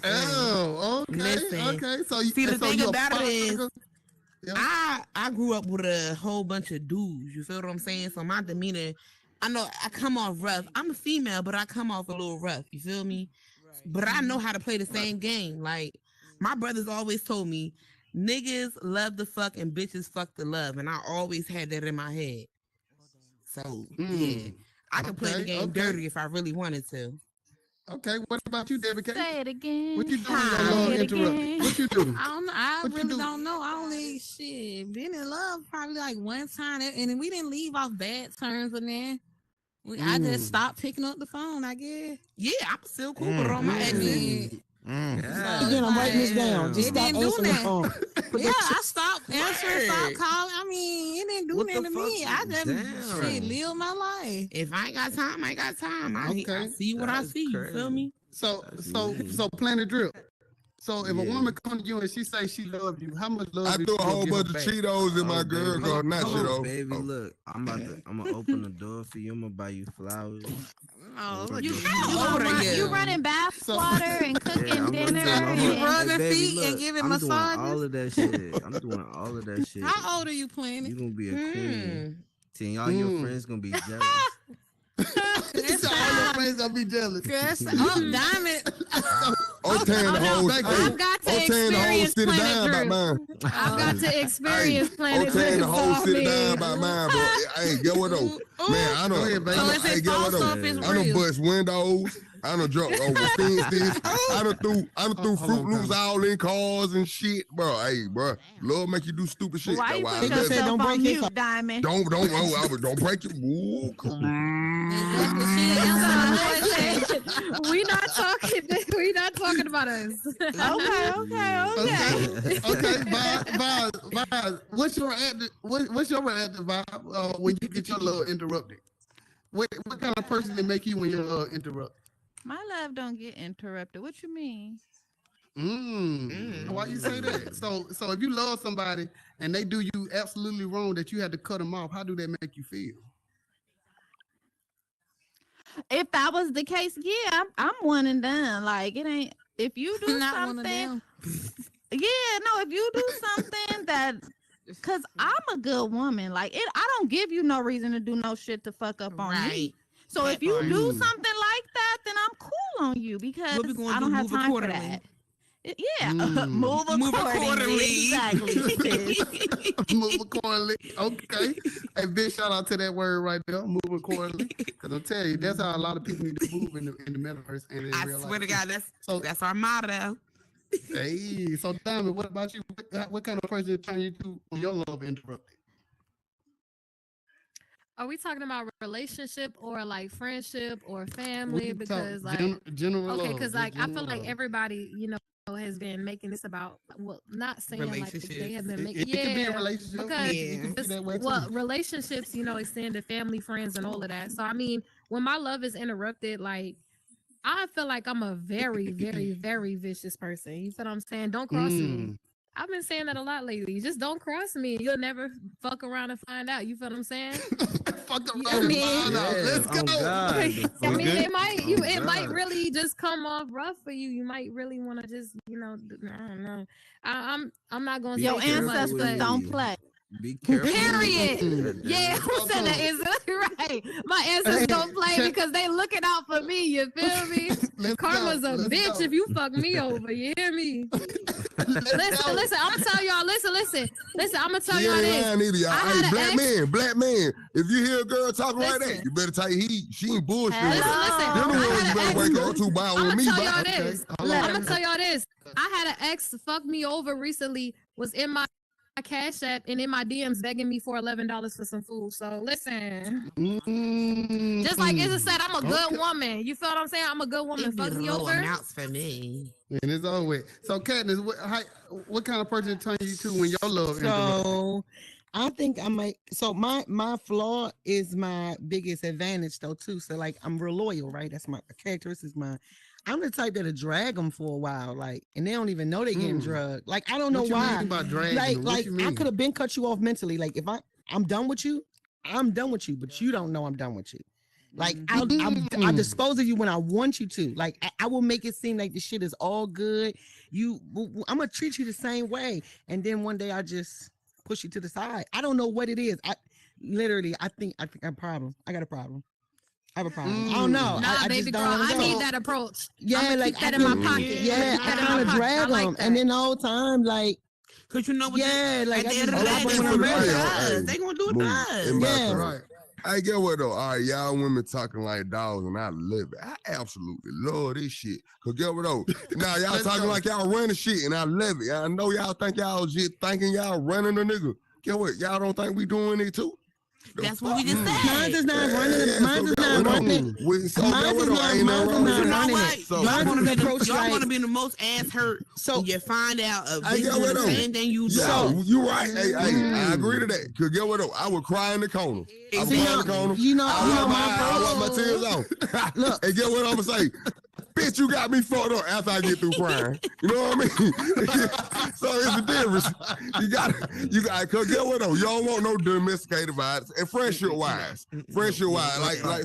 Oh, okay. Listen. Okay. So See, the thing you a about it father is, figure? Yeah. I grew up with a whole bunch of dudes. You feel what I'm saying? So my demeanor, I know I come off rough. I'm a female, but I come off a little rough. You feel me? But I know how to play the same game. Like my brothers always told me, niggas love the fuck and bitches fuck the love, and I always had that in my head. So yeah, I can play the game dirty if I really wanted to. Okay, what about you, Debbie K? Say it again. What you doing? Say Your love it interrupted. again. What you do? I don't know. I What you really do? don't know. I only been in love probably like one time, and we didn't leave off bad terms. And then I just stopped picking up the phone. I guess. Yeah, I'm still cool with all my exes. Again, I'm writing this down. Just It stop didn't do answering the that. phone. Yeah, I stopped answering, stopped calling. I mean, it didn't do What the nothing to me. fuck? I just Damn. live my life. If I ain't got time, I ain't got time. I Okay. see what I That's see. You feel me? So Planet Drip. So if a woman come to you and she say she love you, how much love I do threw you a whole give her bunch of back? Cheetos in my girl called Nacho. Baby, look, I'm gonna open the door for you. I'm gonna buy you flowers. Oh, You you. running bath water and cooking I'm dinner. running You and- rubbing baby, feet and look, giving I'm doing massages? all of that shit. I'm doing all of that shit. How old are you, You Planet? gonna be a queen. See, all your friends gonna be jealous. She said all your friends gonna be jealous. Yes. Oh, Diamond. I'm tearing the whole I've got to I'm tearing the whole experience city Planet down by Drew. mine. I've got to experience I'm Planet tearing Drew. the whole for city me. down by mine, bro. Hey, get what though? Man, I Go ahead, don't. baby. So is it Get what false though? or if it's I done real? bust windows. I done drunk over fences. I done threw Hold Fruit on, Loops Diamond. all in cars and shit, bro. Hey, bro, love make you do stupid shit. Why That's you why I put love said you. yourself don't break on his mute, Diamond? Don't don't break your. Ooh, We not talking. We not talking about us. Okay. Vibes. What's your reactive vibe when you get your love interrupted? What kind of person they make you when your love interrupted? My love don't get interrupted. What you mean? Why you say that? So if you love somebody and they do you absolutely wrong that you had to cut them off, how do that make you feel? If that was the case, yeah, I'm one and done. Like it ain't. If you do Not one of something, them. yeah, no. If you do something that, cause I'm a good woman. Like it, I don't give you no reason to do no shit to fuck up on me. Right. So That if you part. do something like that, then I'm cool on you because What we gonna I don't do? have Move time for accordingly. that. Yeah, move accordingly. Exactly. sis. Move accordingly. Okay. Hey, big shout out to that word right there. Move accordingly. Because I'll tell you, that's how a lot of people need to move in the metaverse and in I real life. swear to God, So- that's our motto. Hey, so Diamond, what about you? What kind of person turn you to when your love interrupted? Are we talking about relationship or like friendship or family? can talk Because like general okay, love, because just like I feel general like love. everybody, has been making this about well, not saying like they have been It, making it could be a relationship. because It could be that way too. well, relationships, extend to family, friends, and all of that. So I mean, when my love is interrupted, like I feel like I'm a very, very, very vicious person. You feel what I'm saying? Don't cross me. I've been saying that a lot lately. Just don't cross me. You'll never fuck around and find out. You feel what I'm saying? Fuck I mean, Let's go. I mean, it might it might God. really just come off rough for you. You might really want to just, I don't know. I'm not gonna Your say too much, ancestors but don't play. Be careful. period. Yeah, who said that? Is right. My ancestors don't play because they looking out for me. You feel me? Karma's a bitch if you fuck me over. You hear me? Listen. I'm gonna tell y'all. Listen. I'm gonna tell y'all this. Hey, black man. If you hear a girl talking like that, you better take heed. She ain't bullshit. Listen. Them the ones you better wake up to by with me. I'm gonna tell y'all this. I had an ex fuck me over recently. Was in my Cash App and in my DMs begging me for $11 for some food. So listen, just like Izzy said, I'm a good woman. You feel what I'm saying? I'm a good woman. Fuck me over. Amounts for me. And it's over with. So, Katniss, what kind of person turn you to when your love? So, I think I might. So my flaw is my biggest advantage though too. So like I'm real loyal, right? That's my characteristic. I'm the type that'll drag them for a while, like, and they don't even know they getting drugged. Like I don't know why. Mean by dragging like I could have been cut you off mentally. Like if I'm done with you, I'm done with you, but you don't know I'm done with you. Like I'll dispose of you when I want you to. Like I will make it seem like the shit is all good. I'm gonna treat you the same way, and then one day I just push you to the side. I don't know what it is. I think I have a problem. I got a problem. I have a problem. I don't know. Nah, I baby just girl, don't I know. need that approach. Yeah, like keep that in my pocket. Yeah, I kind of drag them, and then the whole time, like, cause you know what? Yeah, like at I the end just of the drop day, them when I'm ready. they gonna do it to us. Yeah, right. I get what though. All right, y'all women talking like dogs, and I love it. I absolutely love this shit. Cause get what though. Now y'all talking like y'all running shit, and I love it. I know y'all think y'all just thinking y'all running a nigga. Get what? Y'all don't think we doing it too? That's what we just said. Mine is not running. Mine is not running. Mine is not running. Y'all want to be the most ass hurt. So you find out they doing the same thing you do. Yeah, you right. Hey, I agree to that. Cause get what though? I would cry in the corner. I would cry in the corner. I wipe my tears off. Look, and get what I'm gonna say? Bitch, you got me fucked up after I get through crying. You know what I mean? So it's a difference. You got, cause get what though? You don't want no domesticated vibes. And friendship wise, like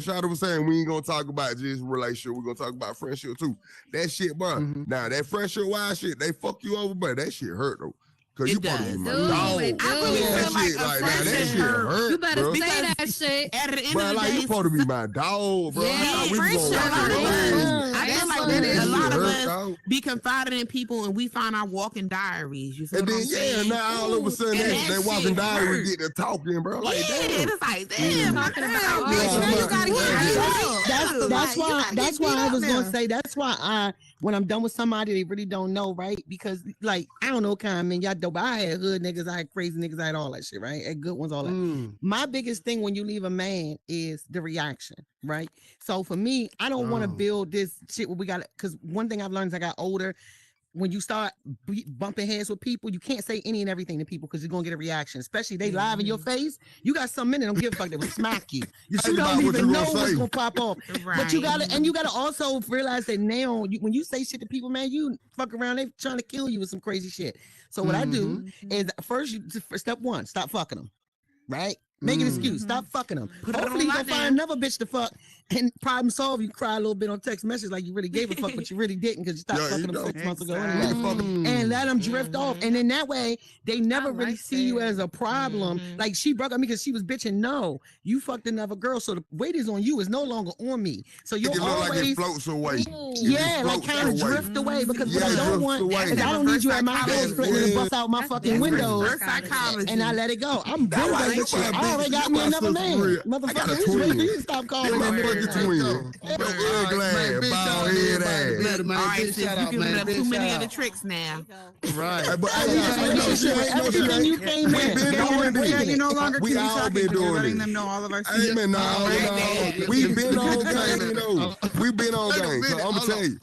Shada was saying, we ain't gonna talk about just relationship. We're gonna talk about friendship too. That shit, bro. Now that friendship wise shit, they fuck you over, but that shit hurt though. Cause you supposed to be my dog. I really feel like that shit hurt. You better bro. say that shit. At the end Bro, of the like day, you supposed to be my dog, bro. Yeah, I thought we was friendship. gonna I feel like that a lot of us be confiding in people, and we find our walking diaries. You feel and what then I'm saying? now all of a sudden they walking down and get to talking, bro. Like damn. It's like damn. Talking about You gotta get That's why I was gonna say. That's why when I'm done with somebody, they really don't know, right? Because like I don't know, kind of man, y'all dope. I had hood niggas, I had crazy niggas, I had all that shit, right? I had good ones, all that. My biggest thing when you leave a man is the reaction, right? So for me, I don't want to build this shit where we got it. Because one thing I've learned as I got older, when you start bumping heads with people, you can't say any and everything to people because you're gonna get a reaction. Especially they live in your face. You got some men that don't give a fuck, that will smack you. You don't even know what's gonna pop off. Right. But you gotta also realize that now when you say shit to people, man, you fuck around, they trying to kill you with some crazy shit. So what I do is first, step one, stop fucking them, right? Make an excuse. Stop fucking them. Hopefully you gonna find another bitch to fuck and problem solve. You cry a little bit on text message like you really gave a fuck, but you really didn't because you stopped fucking them 6 months ago anyway. And let them drift off. And then that way they never really see you as a problem. Like she broke up me because she was bitching. No, you fucked another girl, so the weight is on you. It's no longer on me. So you're always like it floats away. Yeah, like kind of drift away because what I don't want is I don't need you at my house splitting and bust out my fucking windows. And I let it go. I'm very already got me another man. Motherfucker, this way you stop calling me. Glad, bald head ass. All right, sis, you giving up too many other tricks now. Right. But everything you came in. You no longer we all been doing letting it. them know all of our Hey, secrets. man, no. We've been on game, though. We've been on game. So I'm gonna tell you.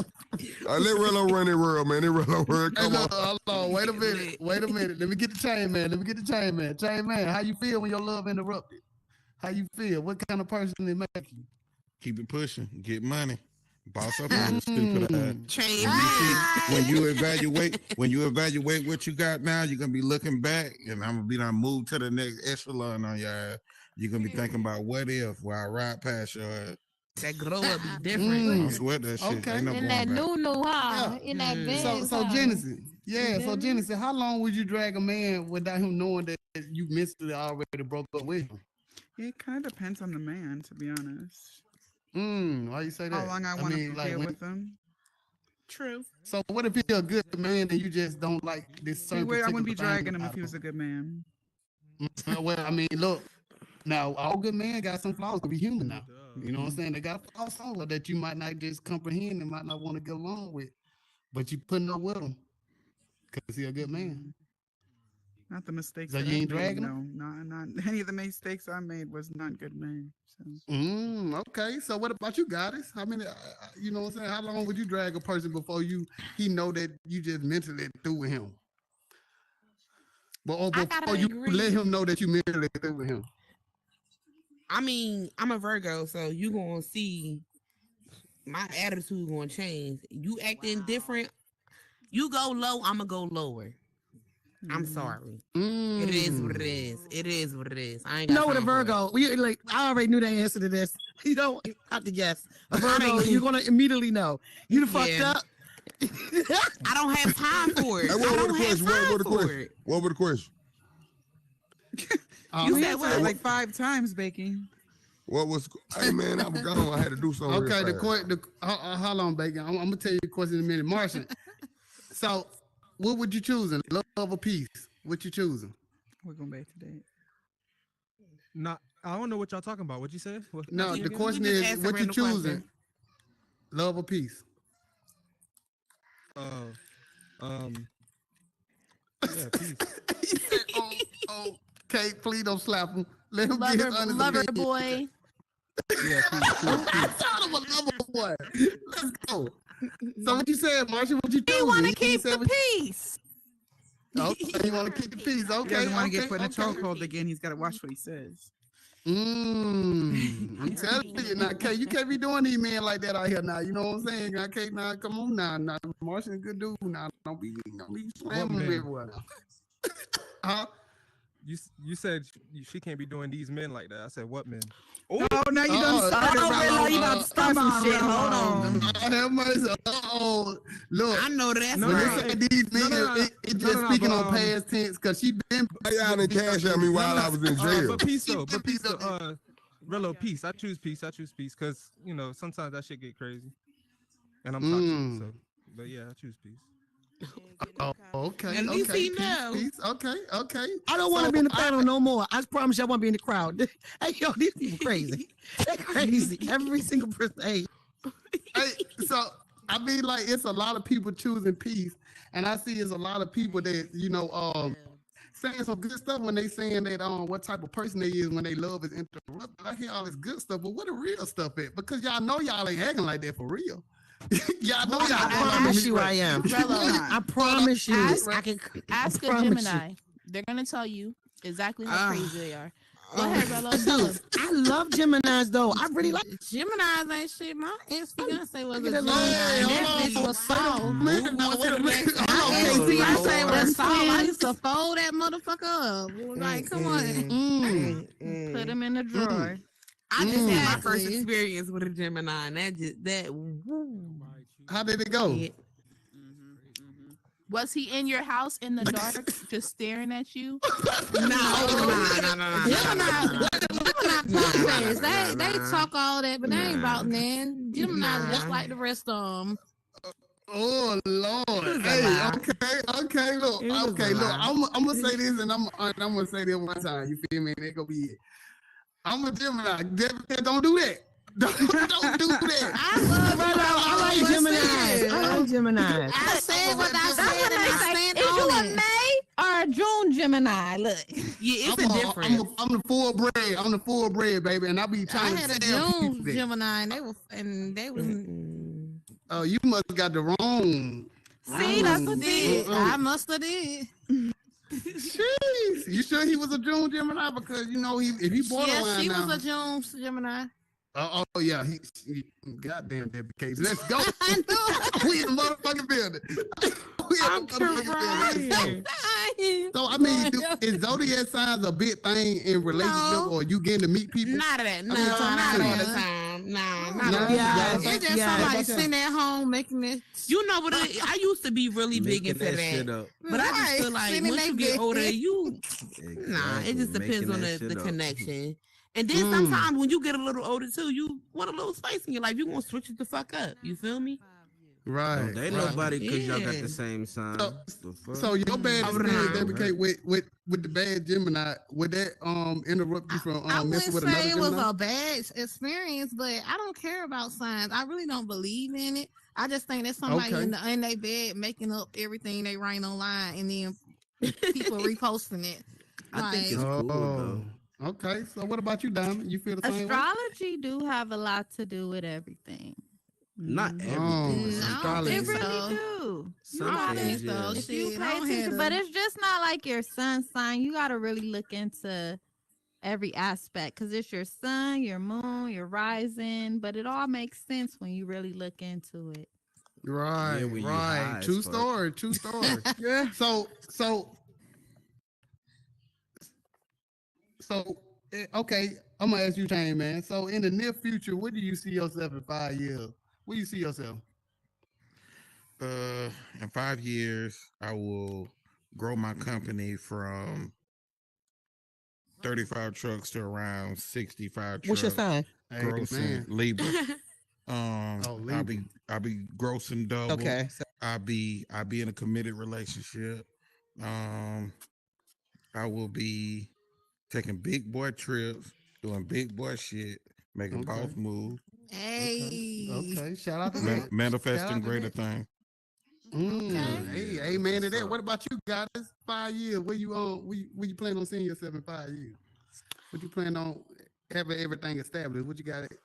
Let Rello run it world, man. It Rello world. Come on. Hold on. Wait a minute. Let me get the chain man. Chain man, how you feel when your love interrupted? How you feel? What kind of person it make you? Keep it pushing. Get money. Boss up on your stupid ass. Train When you evaluate what you got now, you're gonna be looking back, and I'm gonna be done move to the next echelon on your ass. You're gonna be thinking about what if while I ride past your ass. That glow up be different. I swear that shit. Okay. Ain't no In going that back. new huh? In that van. So Genesis. Yeah, so Genesis, how long would you drag a man without him knowing that you mentally already broke up with him? It kind of depends on the man, to be honest. Why you say that? How long I want to deal with them. True. So what if he's a good man and you just don't like this certain I wouldn't be particular thing dragging him if about he was a good man. Well, I mean, look, now all good men got some flaws to be human now. You know what I'm saying? They got flaws somewhere that you might not just comprehend and might not want to get along with, but you putting up with him because he's a good man. Not the mistakes. So that you ain't I made, dragging him? No, not any of the mistakes I made was not good man. So. Okay. So what about you, Goddess? I mean, you know what I'm saying? How long would you drag a person before he know that you just mentally through with him? But or before you let him know that you mentally through with him? I mean, I'm a Virgo, so you gonna see my attitude gonna change. You acting different, you go low, I'ma go lower. I'm sorry. It is what it is. It is what it is. I ain't got know what a time for it. Virgo. I already knew the answer to this. You don't have to guess. A Virgo, you're gonna immediately know. You done fucked up. I don't have time for it. Hey, what was the question? You said what? Like 5 times, Baking. What was? Hey man, I'm gone. I had to do something. Okay, how long, Bacon? I'm gonna tell you the question in a minute, Martian. So, what would you choosing? Love or peace? What you choosing? We're going back today. I don't know what y'all talking about. What you said? No, the question is, what you choosing? Love or peace? Yeah, peace. He said, okay, please don't slap him. Let him get his honest Lover opinion. boy. Yeah, I told him a lover boy. Let's go. So what you said, Marcia? What you choosing? He want to keep the peace. Okay, he want to keep the peace. Okay, He doesn't want to get put in a chokehold again. He's got to watch what he says. I'm telling you now, Kay, you can't be doing these men like that out here now. You know what I'm saying? I can't now. Come on now. Now, Martian, a good dude. Now, don't be slamming him everywhere. Huh? You said she can't be doing these men like that. I said, what men? Oh, now you done started. You about to start some shit. Hold on. Look. I know that's when right. they say these men, it just speaking on past tense because she been. Y'all didn't cash at me while I was in jail. But peace though. Rello, peace. I choose peace because sometimes that shit get crazy, and I'm toxic. So, but yeah, I choose peace. Oh, okay. At least he know. Peace. Okay. I don't want to be in the panel no more. I promise you I want to be in the crowd. Hey, yo, these people crazy. They're crazy. Every single person. Hey, so I mean, like, it's a lot of people choosing peace, and I see it's a lot of people that saying some good stuff when they saying that what type of person they is when they love is interrupted. I hear all this good stuff, but what the real stuff at? Because y'all know y'all ain't acting like that for real. Y'all know y'all. I promise you I am. I promise you. Ask a Gemini. They're gonna tell you exactly how crazy they are. Go ahead, Rello. Tell us. I love Geminis though. I really like Geminis ain't shit. My ex-fiance was a Gemini. Hey, That bitch was soft. I say was soft. I used to fold that motherfucker up. It was like, come on. Put him in the drawer. I just had my first experience with a Gemini, and that. Woo. How did it go? Was he in your house in the dark, just staring at you? No. They talk all that, but they ain't about man. Gemini just like the rest of them. Oh Lord! was a Hey, lie. okay. Look, It was a okay. Look, lie. I'm gonna say this, and I'm gonna say this one time. You feel me? And it gonna be it. I'm a Gemini. Don't do that. Don't do that. I like Gemini. I like Gemini. I said what I That's said, what and they I say. stand Is you on a it. May or a June Gemini? Look. Yeah, it's a difference. I'm the full bread. I'm the full bread, baby, and I be I trying had to a tell June people that. Gemini, and they was. Oh, you must have got the wrong. See, that's what did. I must have did. Jeez, you sure he was a June Gemini? Because you know if he borderline Yeah, she now. was a June Gemini. Oh yeah, he goddamn Debbie Case. Let's go. We in the motherfucking building. We in the motherfucking building. So I mean, is zodiac signs a big thing in relationship, or you getting to meet people? Not of that. No, I mean, not all the time. Nah, not all the Yeah, time. It's just somebody sitting at home making it. You know what? I used to be really big Making into that shit that. up. But I just feel like Sitting in once that you get bed. older, you nah, it just Exactly, depends making on that the shit up. connection. And then sometimes when you get a little older too, you want a little space in your life. You want to switch it the fuck up. You feel me? Right. Don't date nobody because y'all got Yeah. the same sign. So your bad Over experience, time. Debbie Case, with the bad Gemini, would that interrupt you from I messing wouldn't with another say it was Gemini? a bad experience, but I don't care about signs. I really don't believe in it. I just think that's somebody Okay. in their bed making up everything they write online and then people reposting it. I think Like, it's cool though. Okay. So what about you, Diamond? You feel the same way? Astrology do have a lot to do with everything. Not Oh, everything. No, astrology. It really so. do. Some I don't things, think so. yeah. If you Shit, pay I don't attention, have but to- it's just not like your sun sign. You got to really look into every aspect because it's your sun, your moon, your rising, but it all makes sense when you really look into it. Right, Yeah, when you right. high as True fuck. story. True story. Yeah. So okay. I'm gonna ask you, Shane, man. So in the near future, where do you see yourself in 5 years? Where do you see yourself? In 5 years, I will grow my company from 35 trucks to around 65 trucks. What's your sign? Hey, Grossing man. Libra. Libra. I'll be grossing double. Okay. I'll be in a committed relationship. I will be taking big boy trips, doing big boy shit, making Okay. boss moves, Hey. Okay. Shout out to that. Shout out manifesting to greater that. things. Hey, amen to that. What about you guys? 5 years. Where you plan on seeing yourself in 5 years? What you plan on having everything established? What you got in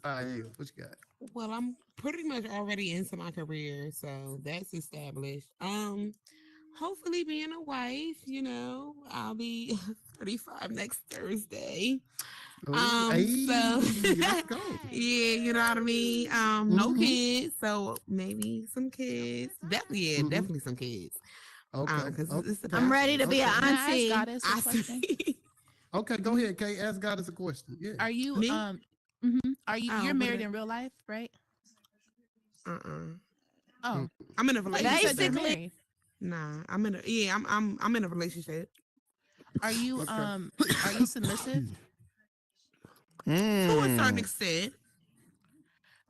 5 years? What you got? Well, I'm pretty much already into my career, so that's established. Hopefully being a wife, I'll be 35 next Thursday. Hey, So let's go. yeah, you know what I mean? No kids, so maybe some kids. Definitely some kids. Okay. I'm ready to be an Can I ask auntie. Goddess a question? Okay, go ahead, Kay. Ask Goddess a question. Yeah. Are you Me? Are you Oh, you're what married did I- in real life, right? I'm Oh, in a I thought you said they're relationship. married. Nah, I'm in a relationship. Are you submissive? To a Hmm. certain extent.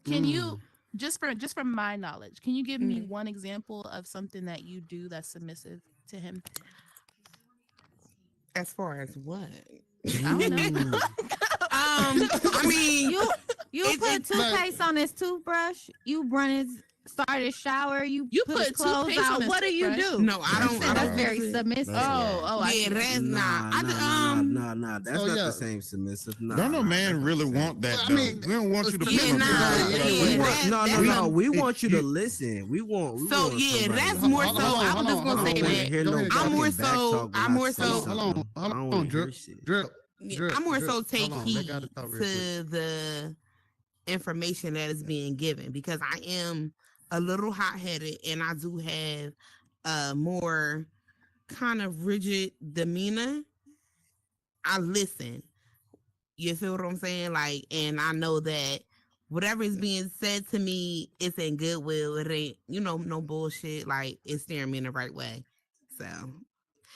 Can you just from my knowledge, can you give me Mm. one example of something that you do that's submissive to him? As far as what? I don't know. I mean, You put toothpaste on his toothbrush. You run his start his shower. You put his clothes toothpaste on out. his What do you toothbrush? do? No, I don't. That's very submissive. I Yeah, see. that's Nah, not. nah. That's So, not yeah. the same submissive. Nah, Don't no nah, man that's not really the same. want that Well, I though. mean, We don't want you to yeah, put nah, No. We want you to you- listen. We want. So want yeah, somebody that's to- more Hold so. on, I hold was just on, gonna hold say on. I don't want to that. hear Go no ahead, fucking I'm more back so- talk when I'm I more say so- something. Hold I don't on, want to hear drip, shit. drip. I more so Hold take on, they heed gotta talk real quick. to the information that is being given because I am a little hot headed and I do have a more kind of rigid demeanor. I listen. You feel what I'm saying? Like, and I know that whatever is being said to me, it's in goodwill. It ain't, no bullshit. Like, it's steering me in the right way. So,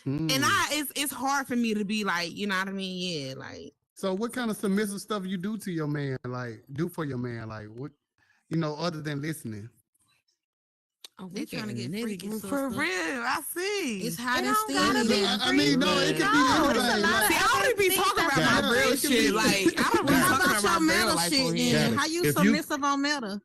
and it's hard for me to be like, you know what I mean? Yeah, like. So what kind of submissive stuff you do to your man? Like do for your man? Like what? Other than listening. Oh, They trying to get freaky, sister. for real. I see. It's hot and gotta steamy. be I mean, no, it could be No, anything. it's a lot Like, of See, I don't be talking about Yeah, my real it could shit. be- Like, I don't be Well, how talking about about your my real meta life shit on then? here. Yeah. How you If you- submissive on meta?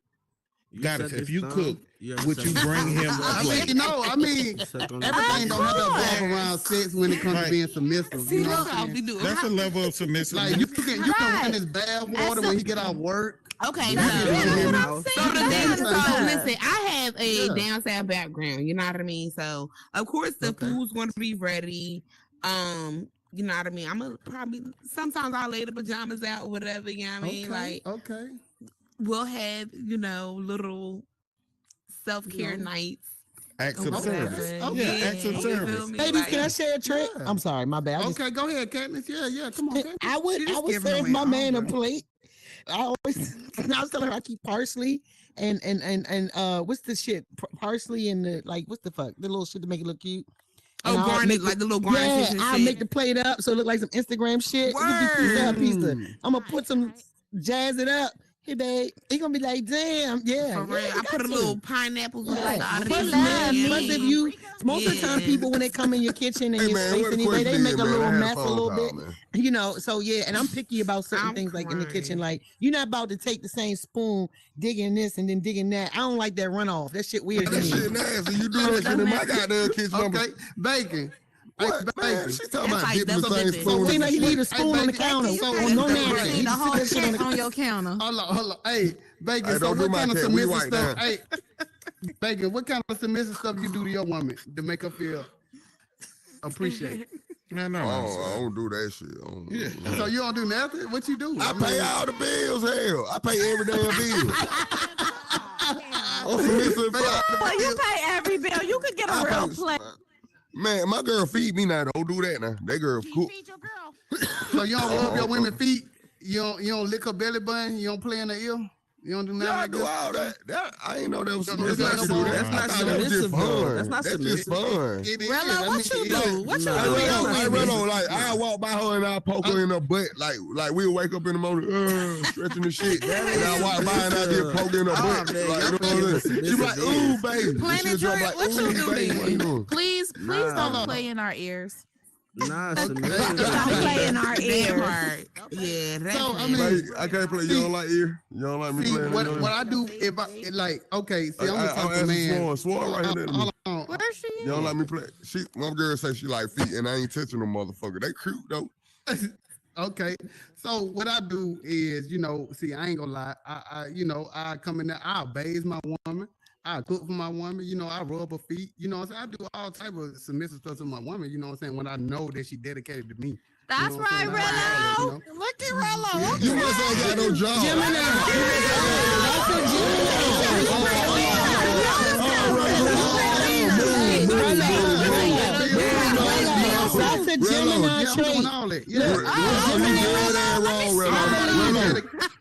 Goddess, if you cook, ever would you suck- bring him I up? mean, no, I mean, suck on the- everything don't have to course. revolve around sex when it comes Right. to being submissive. See, You know that's what how I'm we saying? do. That's a level of submissiveness. Like you can Right. run his bath water when he get out of work. Okay, That's so, what I'm saying. so the thing, so Yeah. listen, I have a Yeah. down south background. You know what I mean. So of course the Okay. food's going to be ready. You know what I mean. I'm gonna probably sometimes I'll lay the pajamas out, whatever. You know what I mean. Like Okay. we'll have little self care nights. Acts or of whatever. service. Okay. Yeah, acts of you feel service. me? Ladies, Like, can I share a trick? Yeah. I'm sorry, my bad. Okay, go ahead, Katniss. Yeah, come on, Katniss. I would She just giving serve away my all man a of it. plate. I always I was telling her I keep parsley and what's the shit? Parsley and the what's the fuck? The little shit to make it look cute. Oh, And I'll garnish, make like the little garnishes and I'll shit. make the plate up so it look like some Instagram shit. It could be pizza, pizza. I'm gonna put some jazz it up. Hey babe, he gonna be like, damn, yeah. For real, yeah, I put a little pineapples with like all Plus, this man, shit. plus if you most of the time Yeah. people when they come in your kitchen and Hey, your man, space what the anyway, they question make is, a man? I little had a mess a phone little call, bit. man. So yeah, and I'm picky about certain I'm things like in the kitchen. crying. Like you're not about to take the same spoon, digging this and then digging that. I don't like that runoff. That shit weird to That me. shit nasty. You do that shit in my goddamn kitchen. Okay, bacon. What, man? She talking about like dipping the double same dipping. spoon. So in like some you leave a shit. spoon on the bacon, counter. so Oh, no bacon, nasty. bacon. You The just whole put that shit check on your counter. Hold on. Hey, bacon. Hey, so don't do what my kind of cat. We submissive white stuff? now. Hey, bacon. What kind of submissive stuff you do to your woman to make her feel appreciated? Man, no, I don't do that shit. I don't- Yeah. So you don't do nothing? What you do? I pay all the bills. Hell, I pay every damn bill. I'm submissive. Well, you pay every bill. You could get a real plate. Man, my girl feed me now. Don't do that now. That girl cook. Feed your girl. So you don't rub your women feet? You don't lick her belly button? You don't play in the ear? You don't do nothing Yeah, I like do that? all that. I ain't know that was That's submissive. not That's not submissive, That was just though. fun. That's not That's just submissive. fun. It is. Rella, I what mean, you it- do? What you I do? run on like I walk by her and I poke her in her butt like we'll wake up in the morning stretching the shit and I walk by and I get poked in her butt man, like, y'all you know what I'm saying? She be like, ooh baby. Planet She'll drop Drake, what you ooh, do baby, then? what you doing? Please don't play in our ears. Nah, Don't play in our That ears. part. Yeah, that So, I part. mean, Baby, I can't play. You don't like ear? You don't like me See, playing? what I do if I like, okay, see, I'm the type of man. Swan right here. to me. Hold on. Where's she? You don't let me play. My girl say she like feet, and I ain't touching them motherfucker. They cute though. Okay, so what I do is, see, I ain't gonna lie. I come in there, I'll bathe my woman, I cook for my woman, I rub her feet, what I'm saying? I do all type of submissive stuff to my woman, you know what I'm saying? When I know that she dedicated to me. That's right, Rello. Look at Rello. You must ain't got no job. That's a Gemini trait.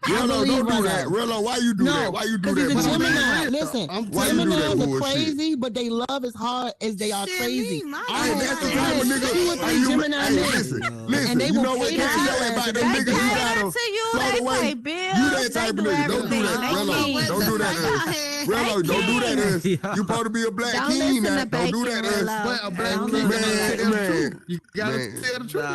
Rello, don't do that. Rello, why you do that? Why you do Because that? it's a bullshit? Gemini. Listen, Why you do that Geminis are bullshit? crazy, but they love as hard as they are crazy. Hey, that's the type of nigga. Two or three Hey, you- Gemini hey, men. listen, they you will know what? cater They to your say ass about if them they niggas you cater gotta to you. float They away. pay bills. You that They type of do nigga. Don't do everything. that. They Rello, king. don't do that. Rello, don't do that. You supposed to be a black Don't king listen now. to Don't do Bacon, that. Rello. But a black Don't king, listen. Man, you gotta man. tell the truth.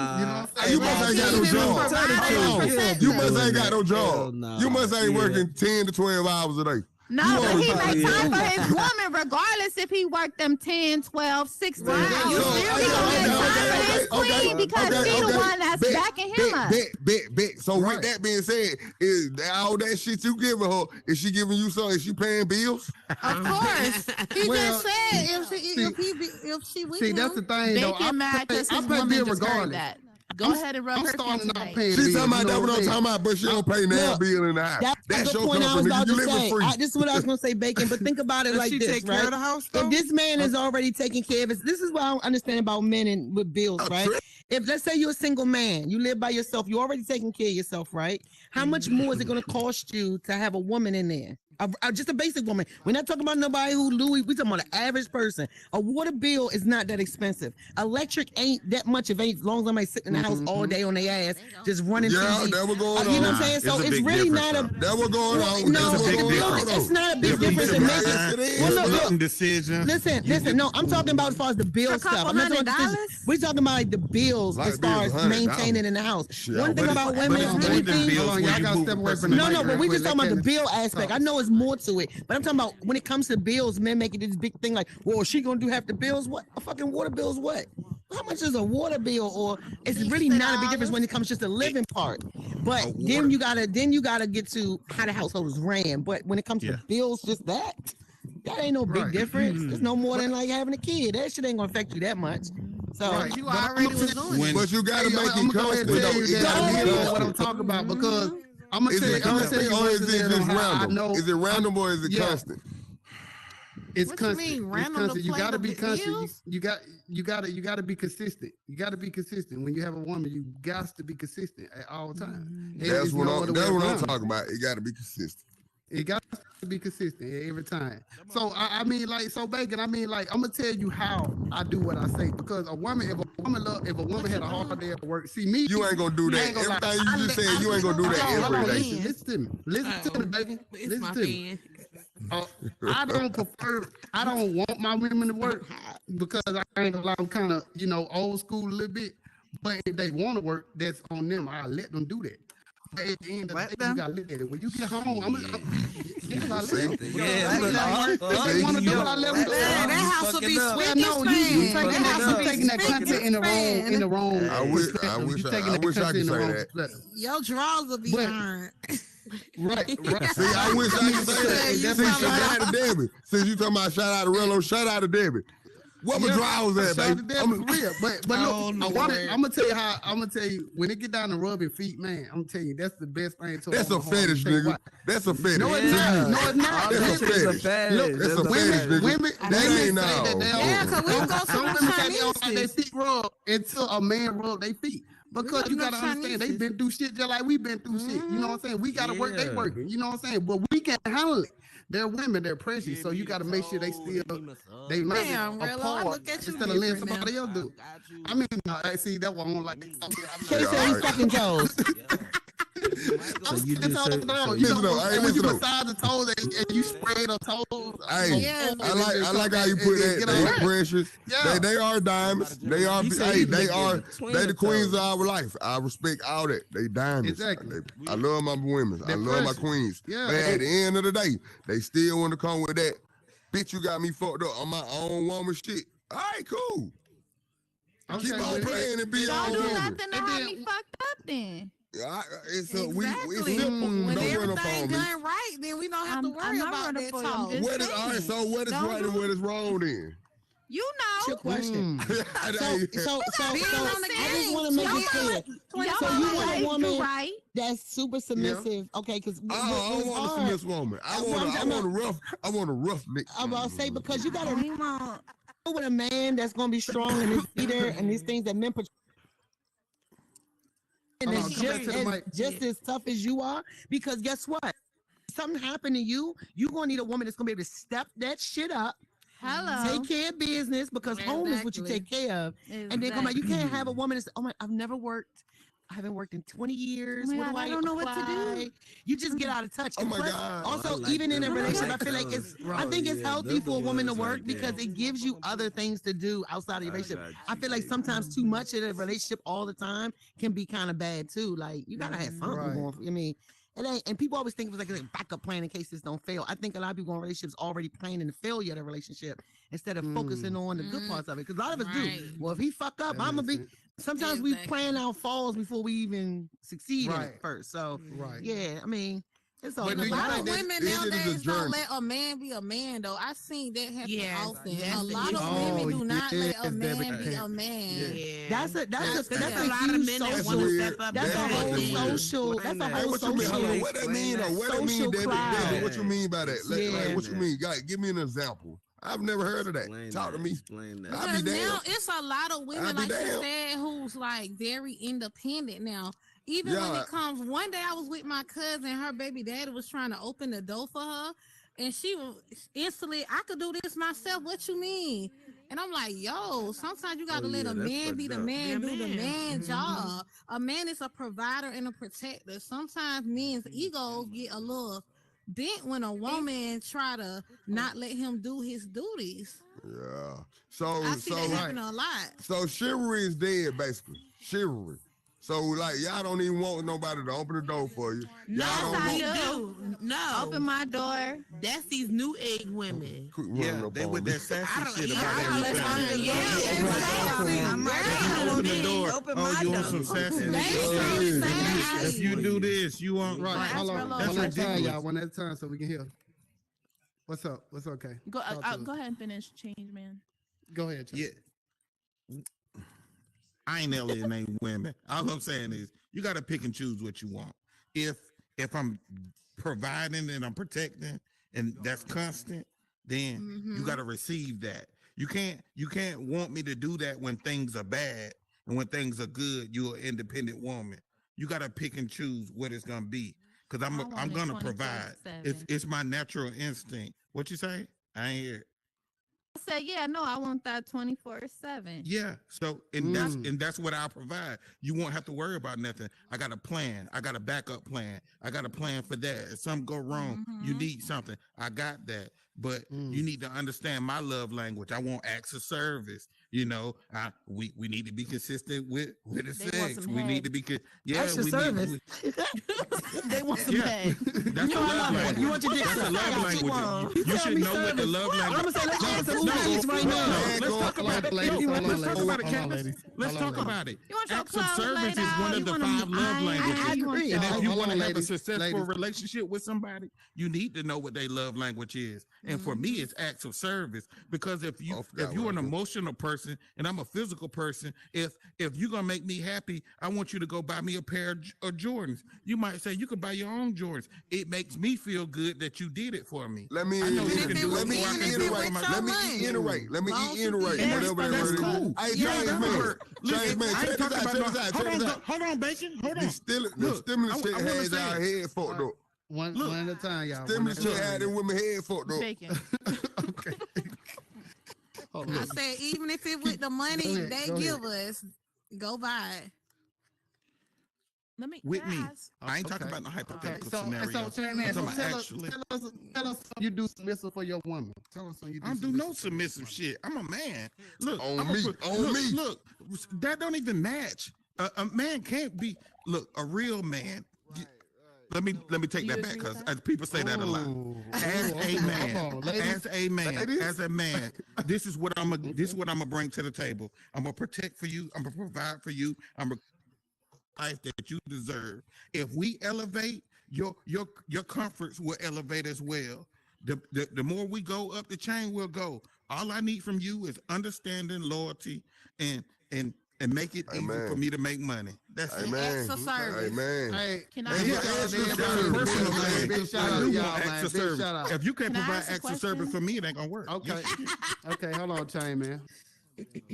Hey, you must ain't got no job. You must ain't got no job. You must ain't working 10 to 12 hours a day. No, You but he always- make time for his woman regardless if he worked them 10, 12, 16 hours. He gonna make time for his queen because she the one that's backing him up. Bet. So with that being said, is all that shit you giving her, is she giving you something? Is she paying bills? Of course. He Well, just said if she with See, him. that's the thing, though. Bacon mad because I his pay woman bill just heard regardless. that. Go ahead and rub I'm her feet starting off tonight. paying She bills. talking about you that know what I'm what talking about, but she don't pay now Look, bill in the house. That's That's the your point I was company. about You to living say. free. This is what I was going to say, Bacon. But think about it Does like she this, take care right? of the house, though? If this man is already taking care of it, this is what I don't understand about men and with bills, right? If let's say you're a single man, you live by yourself, you're already taking care of yourself, right? How much more is it going to cost you to have a woman in there? Just a basic woman. We're not talking about nobody who Louis. We're talking about an average person. A water bill is not that expensive. Electric ain't that much if ain't as long as somebody sitting in the house all day on their ass, just running TV. that was going on. You know what I'm saying? So it's really not a. That was going on. No, it's not a big difference in making decision. Listen. No, I'm talking about as far as the bill stuff. I'm not talking about decisions. We're talking about like the bills as far as maintaining in the house. One thing about women is anything. No, but we just talking about the bill aspect. I know it's more to it, but I'm talking about when it comes to bills, men make it this big thing like, well, is she gonna do half the bills? What a fucking water bill is what? How much is a water bill? Or it's really not a big difference when it comes just the living part. But then you gotta get to how the household is ran. But when it comes to bills, just that ain't no big difference. It's no more than like having a kid. That shit ain't gonna affect you that much. So you already was doing it. But you gotta make it constant. What I'm talking about because I'm gonna tell you. Or is it just random? Is it random or is it constant? It's What constant. you mean, It's random constant. to You play gotta the be constant. bills? You gotta be consistent. You gotta be consistent. When you have a woman, you got to be consistent at all times. That's what I'm talking about. It gotta be consistent. It got to be consistent every time. So I mean, like, so Bacon. I mean, like, I'm gonna tell you how I do what I say because if a woman had a hard day at work, see me, you ain't gonna do that. Everything you just said, you ain't gonna do that every day. Listen to me. Listen to me, Bacon. Listen to me. I don't want my women to work because I ain't allowed them kind of, old school a little bit. But if they want to work, that's on them. I let them do that. But at the end of the day, you gotta look at it. When you get home, I let them. If they want to do what I let them do. That house will be sweet. No, you taking that content in the wrong. I wish I could say that. Your drawers will be hard. Right. See, I wish I could say that. Shout out to Debbie. Since you talking about shout out to Rello, shout out to Debbie. What my drawers at, baby? For real. But look, I'm gonna tell you how. I'm gonna tell you when it get down to rubbing feet, man. I'm telling you that's the best thing. That's a fetish, nigga. That's a fetish. No, it's not. No, it's not. That's a fetish. Look, that's a fetish, nigga. Women say that Yeah, because we go some to women say they don't Chinese. like their feet rubbed until a man rub their feet. Because you gotta understand, they've been through shit just like we've been through shit. You know what I'm saying? We gotta work, they working. You know what I'm saying? But we can't handle it. They're women, they're precious. So you gotta make sure they learn apart instead of letting somebody else do. I mean, I see that one like. Can't say he's fucking toes. I'm you massage the toes and you spray the toes. Hey, I like how you put that. They're precious. They are diamonds. They are. They the queens of our life. I respect all that. They diamonds. Exactly. I love my women. I love my queens. Yeah. But at the end of the day, they still want to come with that. Bitch, you got me fucked up on my own woman shit. All right, cool. Keep on playing and be Don't on do woman. nothing to have me fucked up then. It's simple. When Don't run up everything on me. done right, then we don't have to worry about that talk. What is all right? So what is right and what is wrong then? You know. Your question. So I just want to make it clear. So you want a woman that's super submissive, okay? Because I don't want a submissive woman. I want a rough nigga. I'm about to say because you gotta with a man that's gonna be strong and his leader and these things that men put. And it's just as tough as you are, because guess what? Something happened to you, you're gonna need a woman that's gonna be able to step that shit up. Hello. Take care of business because home is what you take care of. And then come out, you can't have a woman that's, oh my, I've never worked. I haven't worked in 20 years. Oh God, I don't know what to do. You just get out of touch. Oh my God. Also, even in a relationship, I feel like I think it's healthy for a woman to work because it gives you other things to do outside of your relationship. I feel like sometimes too much in a relationship all the time can be kind of bad too. Like you gotta have something going. I mean, it ain't, and people always think it was like a backup plan in case this don't fail. I think a lot of people in relationships already planning the failure of the relationship instead of focusing on the good parts of it. Because a lot of us do. Well, if he fuck up, I'm gonna be. Sometimes we plan our falls before we even succeed in it first. So, yeah, I mean, it's all. A lot of women nowadays don't let a man be a man, though. I've seen that happen often. A lot of women do not let a man be a man. That's a lot of men that want to step up. That's a whole social. That's a whole social. What that mean? What that mean, Debbie? What you mean by that? Like, what you mean? Guys, give me an example. I've never heard of that. Talk to me. Because now it's a lot of women, like you said, who's like very independent now. Even when it comes, one day I was with my cousin, her baby daddy was trying to open the door for her, and she was instantly, I could do this myself. What you mean? And I'm like, yo, sometimes you gotta let a man be the man, do the man job. A man is a provider and a protector. Sometimes men's egos get a little bent when a woman try to not let him do his duties. Yeah. So I see that happen a lot. So chivalry is dead, basically. Chivalry. So like y'all don't even want nobody to open the door for you. No, Y'all I do. No. Open my door. That's these new age women. Yeah, they with that sassy shit about everything. Yeah, Open the door. Oh, you want some sassy? If you do this, you want Right. Hold on. That's One at a time, ridiculous. y'all. One at a time so we can hear. What's up? What's okay? Go Talk to us. go ahead and finish, change man. Go ahead. Chuck. Yeah. I ain't alienating women. All I'm saying is you got to pick and choose what you want. If I'm providing and I'm protecting and that's constant, then you got to receive that. You can't want me to do that when things are bad, and when things are good, you're an independent woman. You got to pick and choose what it's gonna be. Because I'm gonna provide. It's my natural instinct. What you say? I ain't hear. I said, yeah, no, I want that 24/7. Yeah. So that's what I provide. You won't have to worry about nothing. I got a plan. I got a backup plan. I got a plan for that. If something go wrong, you need something. I got that. But you need to understand my love language. I want acts of service. You know, we need to be consistent with the sex. We need to be Acts of service. They want some head. That's the love language. You want your dick That's the sucked. love I got you language. on. You should know what the love language. I'm gonna say, let's add some service right now. Let's talk about it. Let's talk about it, Kat. ladies. Let's Hold on, talk about it. You want your Acts of clothes service laid is one out? of the You want 5 them- love I languages. agree. And if you Hold want on, to have a ladies. successful Ladies. relationship with somebody, you need to know what their love language is. And for me, it's acts of service. Because if you're an emotional person and I'm a physical person, if you're gonna make me happy, I want you to go buy me a pair of Jordans. You might say you could buy your own Jordans. It makes me feel good that you did it for me. Let me I know you iterate. can do Let it me before I can do it iterate. for my- Let me iterate. Let me iterate. And Whatever that's that cool. word is. Hey, Yeah, James, that'll man. work. James, Listen, man. I Check ain't this talking out. about Check no- this out. hold Check on, this out. hold on, Bacon. Hold on. The stimulus check I wanna has say our it. head fucked up. One at a time, y'all. Stimulus check had them women head fucked up. Bacon. I said, even if it with the money Go ahead, they go give us, go buy it. Let me With me. ask. I ain't talking Okay. about no Okay. hypothetical So, scenario. Chain Man, I'm so talking about actually. tell us something you do submissive for your woman. Tell us something you do. I don't do no submissive shit. I'm a man. Look, On I'm me, on me. Look, that don't even match. A man can't be. Look, a real man. Let me take You that back agree because with that? people say that a lot. As a man, Ladies. as a man, this is what I'm gonna bring to the table. I'm gonna protect for you. I'm gonna provide for you. I'm gonna life that you deserve. If we elevate, your comforts will elevate as well. The more we go up the chain, we'll go. All I need from you is understanding, loyalty, and make it easy Amen. for me to make money. That's it. Amen. Acts of service. Amen. Hey, Can Hey, I? yeah, shout out acts to of everybody. service. Personal Big man, big shout I out, do y'all, want acts man. of Big service. shout out. If you can't Can I provide ask a acts of service question? for me, it ain't gonna work. Okay. Okay, hold on, Chain Man.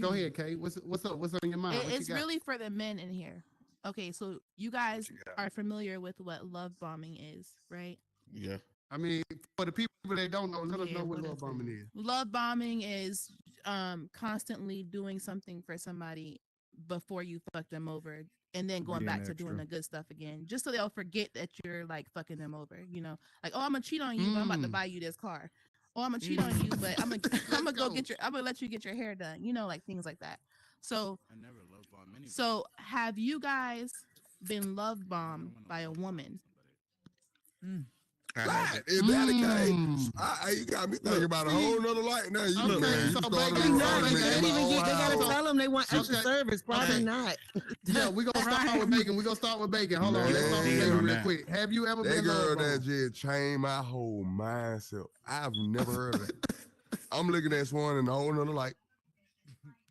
Go ahead, Kay. What's up? What's on your mind? What you It's got? really for the men in here. Okay, so you guys are familiar with what love bombing is, right? Yeah. I mean, for the people that don't know, let us Yeah, know what what love is bombing is. Love bombing is constantly doing something for somebody before you fuck them over and then going Being back to extra. doing the good stuff again, just so they'll forget that you're like fucking them over, you know, like, oh, I'm gonna cheat on you, but I'm about to buy you this car. Oh, I'm gonna cheat on you, but I'm gonna I'm gonna let you get your hair done, you know, like things like that. So have you guys been love bombed by a woman? God, is that the case? You got me thinking about a whole nother light now. You Okay, man, so you started Bacon, a no, argument they in my even own get- they gotta house. Tell them they want extra Okay. service. Probably Okay. not. Yeah, we're gonna start with Bacon. We're gonna start with Bacon. Hold on, let's start with Yeah, Bacon on real that. quick. Have you ever That been girl love that bombed? just changed my whole mindset. I've never heard of it. I'm looking at Swan in a whole nother light.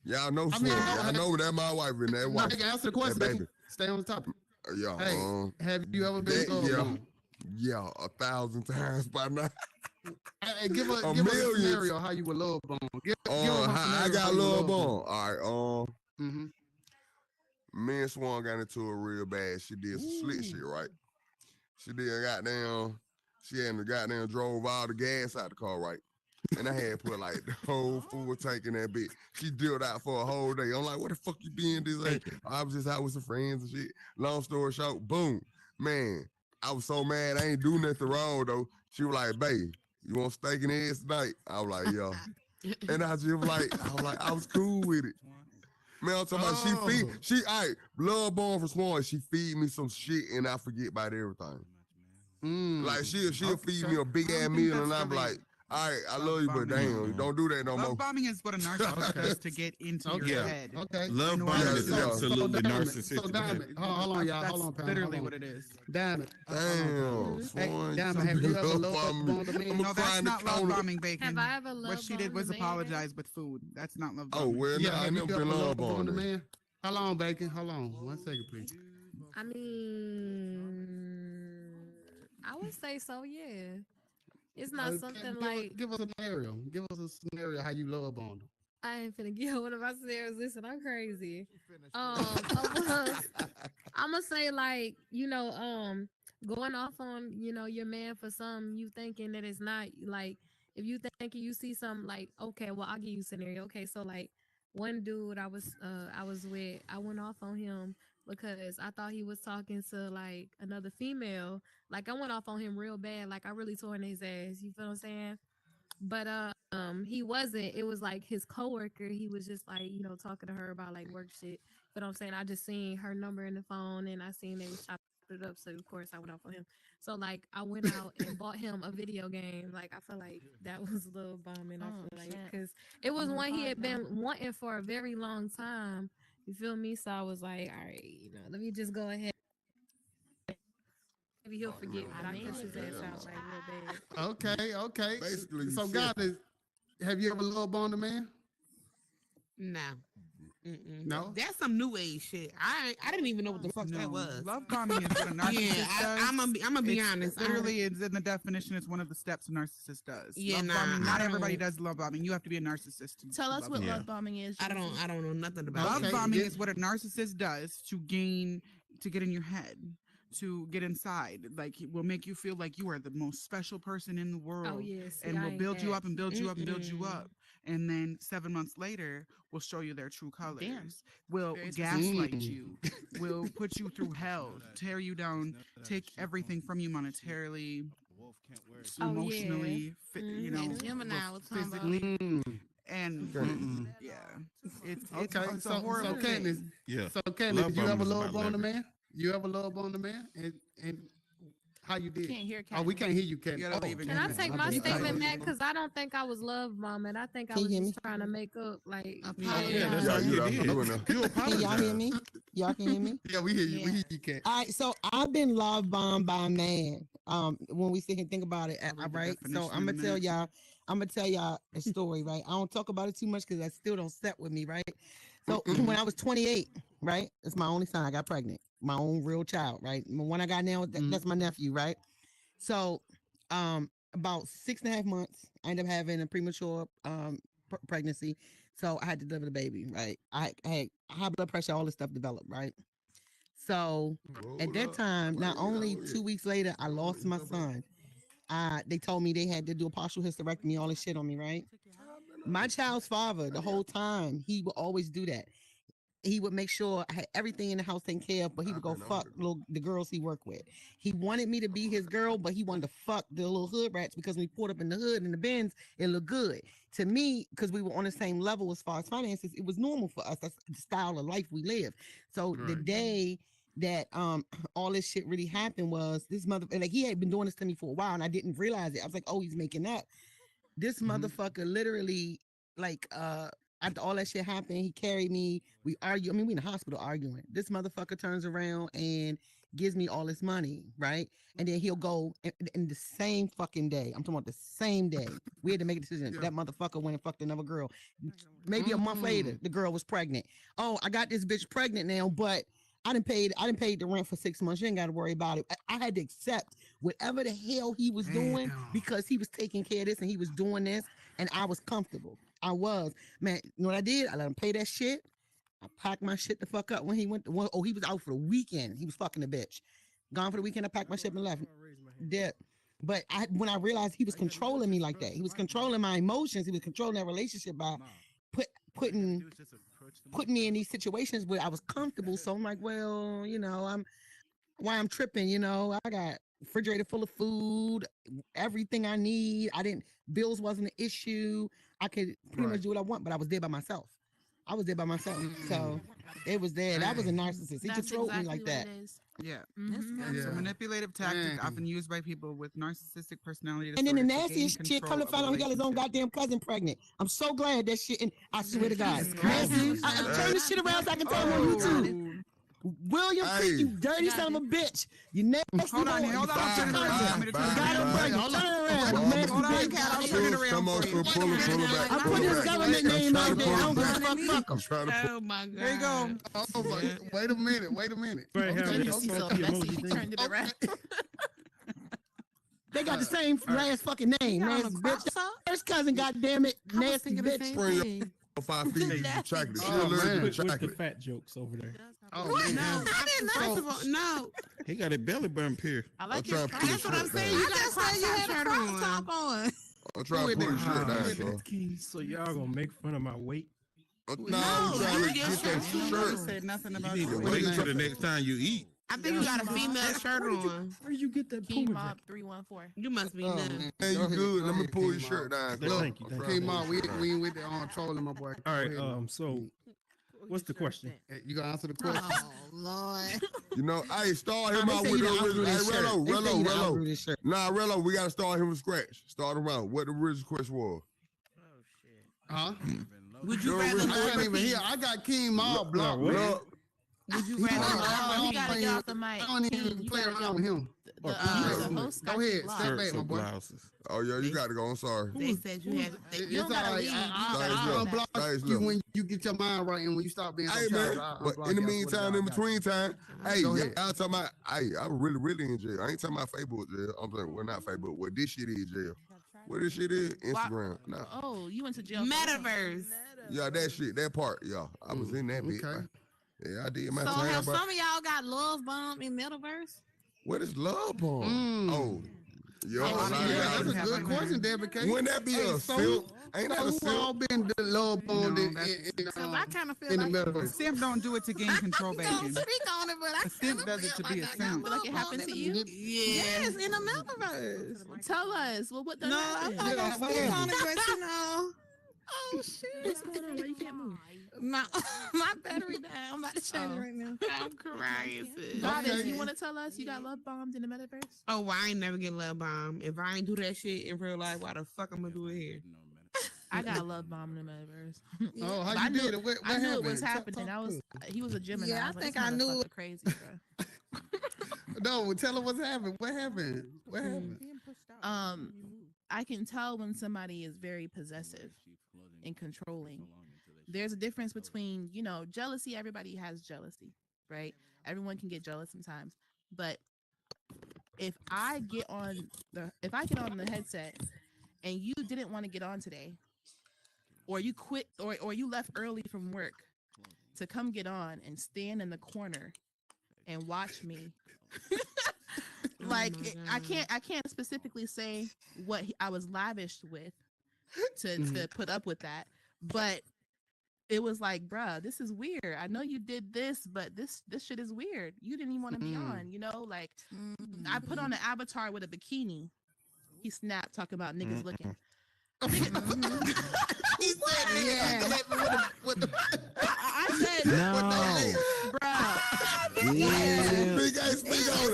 Y'all know Swan. Y'all know that my wife and that No, wife. Bacon, answer the question. That Bacon. baby. Stay on the topic. Yeah. Hey, have you ever been love yeah, bombed? yeah, 1,000 times by now. Hey, give us a millions. scenario how you would love bomb. Give us a I scenario how got you would love bomb. on. All right. Mm-hmm. Me and Swan got into it real bad. She did some slick shit, right? She did she had the goddamn drove all the gas out the car, right? And I had put like the whole full tank in that bitch. She dilled out for a whole day. I'm like, what the fuck you being this day? I was just out with some friends and shit. Long story short, boom. Man, I was so mad. I ain't do nothing wrong though. She was like, babe, you want steak and eggs tonight? I was like, yeah. And I was cool with it. Man, I'm talking about blood born from Swan. She feed me some shit and I forget about everything. Like she'll feed me a big ass meal and I'm like, all right, I love you, but damn, don't do that no more. Love bombing is what a narcissist does to get into your head. Okay. Love bombing is absolutely narcissistic. So Diamond, hold on, y'all. Hold on, That's literally what it is. Diamond. Damn, Swan. Diamond, have you ever loved bombed a man? No, that's not love bombing, Bacon. Have I ever loved What she did was apologize with food. That's not love Oh, bombing. well, Yeah, nah, I have you never ever been love bombed a bombed. man? Hold on, Bacon. Hold on. 1 second, please. I mean, I would say so. Yeah, it's not something like. Give us a scenario. Give us a scenario how you love bombed. I ain't finna give one of my scenarios. Listen, I'm crazy. I'm gonna say like, going off on, your man for something you thinking that it's not like, if you thinking you see something like, okay, well, I'll give you a scenario. Okay, so like one dude I was with, I went off on him because I thought he was talking to like another female. Like I went off on him real bad. Like I really tore in his ass. You feel what I'm saying? But he wasn't. It was like his coworker. He was just like, talking to her about like work shit. But I'm saying I just seen her number in the phone and I seen they was chopping it up. So of course I went off on him. So like I went out and bought him a video game. Like I feel like that was a little bombing. I feel like because it was one he had been wanting for a very long time. You feel me? So I was like, all right, let me just go ahead. Maybe he'll forget, but I cuss his ass out like real bad. Okay. Basically, So, God, have you ever loved bombed a man? No. No, that's some new age shit. I didn't even know what the fuck that was. Love bombing is what a narcissist does. I'm gonna be honest. Literally, it's in the definition. It's one of the steps a narcissist does. Yeah, love nah, bombing. Not I everybody don't- does love bombing. You have to be a narcissist. Tell us what love bombing is. I don't know nothing about Love bombing is what a narcissist does to get in your head, to get inside. Like it will make you feel like you are the most special person in the world. yeah, see, and I will ain't build you that. up and build you up and build you up. And then 7 months later, will show you their true colors. Will Very gaslight specific. you. Will put you through hell, tear you down, take everything from you monetarily, emotionally, And Gemini was talking about physically. And yeah, it's a horrible so thing. Candace, Yeah. So Candace, Love did you ever bombing is love about bombed a leverage. man? You ever love bombed a man? And how you did? Can't hear Oh, we can't hear you, Candace. You gotta leave it. Can I take my bad. statement back? Because I don't think I was love bombing. I think I Can you was hear just me? trying to make up. Like, Yeah, that's Yeah, what you you know, did. you know. You Can y'all apologize. hear me? Y'all can hear me? Yeah, we hear you. Yeah. We hear you, Candace. All right, so I've been love bombed by a man. When we sit here and think about it, I'll read all the right. So definition I'm in a gonna tell minute. y'all. I'm gonna tell y'all a story, right? I don't talk about it too much because I still don't set with me, right? So when I was 28, right, it's my only son. I got pregnant, my own real child, right? The one I got now, that's my nephew, right? So, about 6.5 months, I ended up having a premature pregnancy. So I had to deliver the baby, right? I had high blood pressure, all this stuff developed, right? So at that time, not only 2 weeks later, I lost my son. They told me they had to do a partial hysterectomy, all this shit on me, right? My child's father, the whole time, he would always do that. He would make sure I had everything in the house taken care of, but he would go fuck the girls he worked with. He wanted me to be his girl, but he wanted to fuck the little hood rats because when we pulled up in the hood in the Benz, it looked good. To me, because we were on the same level as far as finances, it was normal for us. That's the style of life we live. So the day that all this shit really happened was this like he had been doing this to me for a while and I didn't realize it. I was like, oh, he's making up. This motherfucker literally like after all that shit happened, he carried me. We argue. I mean, we in the hospital arguing. This motherfucker turns around and gives me all this money, right? And then he'll go in the same fucking day. I'm talking about the same day. We had to make a decision. That motherfucker went and fucked another girl. Maybe a month later, the girl was pregnant. Oh, I got this bitch pregnant now, but I didn't pay the rent for 6 months. You ain't got to worry about it. I had to accept whatever the hell he was doing because he was taking care of this and he was doing this, and I was comfortable. I was, man. You know what I did? I let him pay that shit. I packed my shit the fuck up when he went. He was out for the weekend. He was fucking a bitch. Gone for the weekend. I packed my shit and left. Dead. But when I realized he was controlling me like that, he was controlling my emotions. He was controlling that relationship by putting me in these situations where I was comfortable. So I'm like, well, I'm tripping. I got refrigerator full of food, everything I need. Bills wasn't an issue. I could pretty much do what I want, but I was there by myself. So it was there. That was a narcissist. He controlled me like that. Yeah. Mm-hmm. It's a manipulative tactic often used by people with narcissistic personality And then the disorders to gain nastiest shit, control come to find out he got his own goddamn cousin pregnant. I'm so glad that shit, and I swear to God, nasty. I turn this shit around so I can tell him on YouTube. William Creek, you dirty son of a bitch. You nasty. Hold on, hold on. Turn it around. Got him pregnant. Turn it around. You nasty bitch. I'll turn it around for you. I put his government name out there. I don't give a fuck. Oh my God. There you go. Oh, wait a minute. Turned it around. They got the same last fucking name. Nasty bitch. First cousin, goddamn it. Nasty bitch. 5 feet of chocolate. With the fat jokes over there. What? No, I didn't know. No. He got a belly button here. I like it. That's what I'm saying. You got a crop top on. I'm trying to pull your shirt down, bro. So y'all gonna make fun of my weight? No, I'm trying to get that shirt. Said nothing about You need to wait until the next time you eat. I think you got a female shirt on. Where you get that King Mob 314. You must be nuts. Hey, you good? Let me pull your shirt down. Thank you. Okay, Mom, we ain't with the trolling, my boy. All right. So, what's the question? You gonna answer the question? Oh Lord. Hey, start him out with the original. Hey, Rello. Nah, Rello, we gotta start him from scratch. Start him out. What the original question was? Huh? Would you I rather can't even hear. I got King Mob blocked. Would you rather You gotta get off the mic. I don't even play around with him. The host got Go ahead, you blocked. step back, my boy. Oh yeah, you got to go. I'm sorry. They said you had. It's all right. I'll block you when you get your mind right and when you stop being so Hey man, childish. but in the meantime, in between time, hey, Go y'all ahead. talking about, hey, I'm really in jail. I ain't talking about Facebook jail. I'm saying, well, not Facebook. What this shit is jail. What this shit is? Instagram. Nah. Oh, you went to jail. Metaverse. Yeah, that shit, that part, yeah. I was in that bitch. Man. Yeah, I did my So time. have Bro. some of y'all got love bomb in metaverse? What is love bomb? Oh, yo, That's a good question, David K. Wouldn't that be a simp? Ain't that a Who all simp? been the love bomb I kind of feel in the like metaverse? Simp don't do it to gain control, don't bacon. speak on it, but I A simp does it to be a simp. Like it happened to you? Yes, in the metaverse. Tell us. Well, what does No, I'm not gonna speak on it, but you know. Oh shit! What's going on? Why you can't move? My battery down. I'm about to change it right now. I'm crying. Goddess, you want to tell us you got love bombed in the metaverse? Oh, well, I ain't never get love bomb. If I ain't do that shit in real life, why the fuck I'm gonna do it here? I got love bombed in the metaverse. Oh, how But you did it? What I knew happened? it was happening. He was a Gemini. Yeah, I was think this I knew motherfucker it. Crazy, bro. No, tell her what's happened. What happened? What happened? I can tell when somebody is very possessive and controlling. There's a difference between, jealousy. Everybody has jealousy, right? Everyone can get jealous sometimes. But if I get on the headset and you didn't want to get on today, or you quit or you left early from work to come get on and stand in the corner and watch me. I can't specifically say what I was lavished with to put up with that, but it was like, bruh, this is weird. I know you did this, but this shit is weird. You didn't even want to be on, I put on an avatar with a bikini. He snapped talking about niggas looking. He said, Yeah. I said, No. bruh. Yeah. Big ass thing on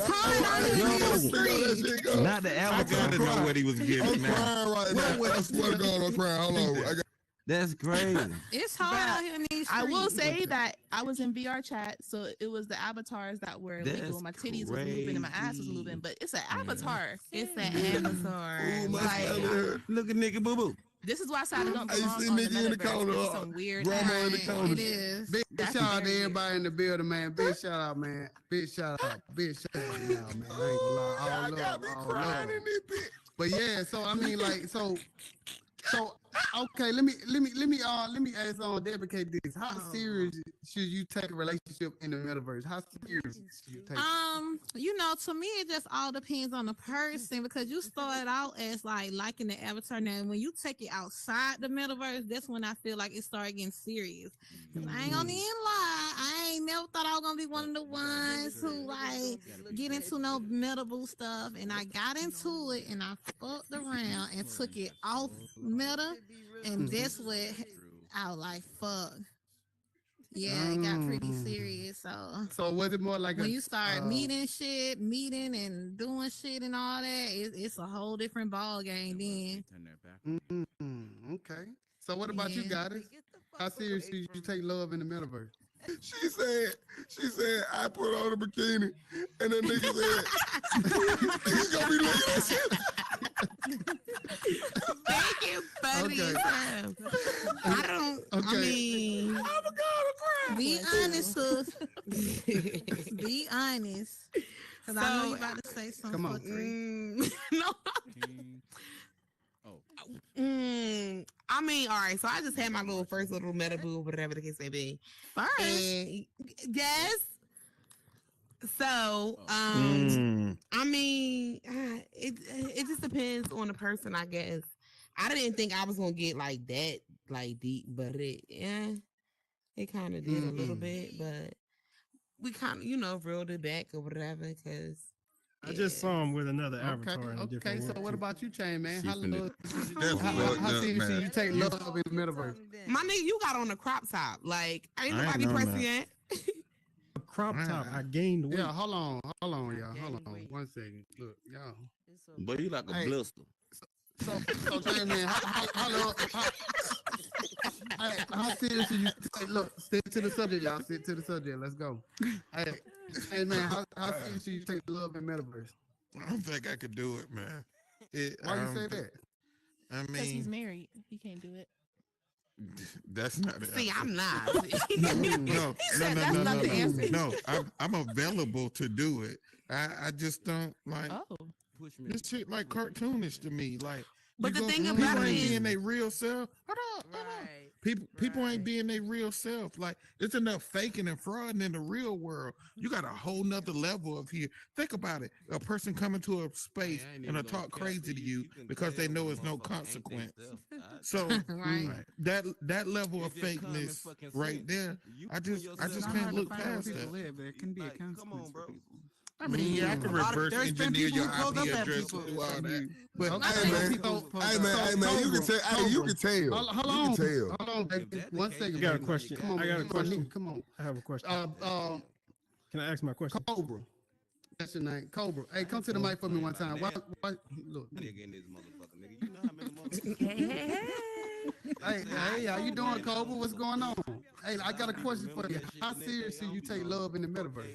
it. Not the I avatar. gotta know what he was I'm getting now. crying right now. I swear to God, I'm crying. Hold on. That's crazy. It's hard out here in these I will streets. say that I was in VR chat, so it was the avatars that were legal. That's My titties was moving and my ass was moving, but it's an avatar. It's an avatar. Ooh, my stomach hurt. Look at nigga boo boo. This is why I said I don't I belong see on the nigga in the metaverse. corner. It's some weird Grandma in the ass- corner. It is. Big That's shout out to very everybody in the building, man. Big shout out, man. Big shout out. Big shout out, y'all, man. I ain't gonna lie. I All got love, me all crying love. in this bitch. But yeah, so I mean, like, so So okay, let me ask on deprecate this. How serious should you take a relationship in the metaverse? How serious should you take? To me it just all depends on the person because you start out as like liking the avatar. Now when you take it outside the metaverse, that's when I feel like it started getting serious. I ain't gonna even lie, I ain't never thought I was gonna be one of the ones who like get into no metaverse stuff, and I got into it and I fucked around and took it off meta, and that's what I was like, fuck. Yeah, it got pretty serious. So was it more like when you start meeting and doing shit and all that, it's a whole different ball game then. Okay. So what about you guys? How serious should you take love in the metaverse? She said, I put on a bikini, and the nigga said, he's gonna be looking at shit. Thank you, buddy. Okay. I mean, be honest, sis. Be honest. Because I know you about to say something. Come on. No. I mean, all right. So I just had my first little meta boo, whatever the case may be. First, yes. So, I mean, it just depends on the person, I guess. I didn't think I was gonna get like that, like deep, but it kind of did a little bit. But we kind of, reeled it back or whatever, because. I just saw him with another avatar in a different Okay, so world, what too. about you, Chain Man? How That's serious should you take love in the metaverse? My nigga, you got on a crop top. Like, ain't I nobody ain't known pressing that. yet. A crop top. I gained weight. Yeah, hold on, y'all. Hold on. 1 second. Look, y'all. But you like a Hey. blister. So Chain Man, how serious should you take? Look, stick to the subject, y'all. Stick to the subject. Let's go. Hey man, how serious should you take love in metaverse? I don't think I could do it, man. Why you say that? I Because he's mean, married. He can't do it. that's not the See, answer. I'm not. no, said that's not the answer. no. I'm available to do it. I just don't like this shit like cartoonish to me. Like, But the thing people about it ain't is- being their real self. Hold on. People ain't being their real self. Like, it's enough faking and frauding in the real world. You got a whole nother level of here. Think about it. A person coming to a space and talk crazy to you because they know it's no consequence. So Right. that level of fakeness right there, I just can't look past that. There can be a consequence for people. I mean, yeah, I can reverse There's been engineer people your who pulled IP up at address people. and do all that. But Hey man, you can tell. Hey, you can tell. Hold You on, can tell. hold on, baby. 1 second. I got a baby. question. Come on, I got a my question. nigga, come on. I have a question. Can I ask my question? Cobra. That's your name, Cobra. Hey, come to the mic for me one time. Why look? Hey, how you doing, Cobra? What's going on? Hey, I got a question for you. How serious do you take love in the metaverse?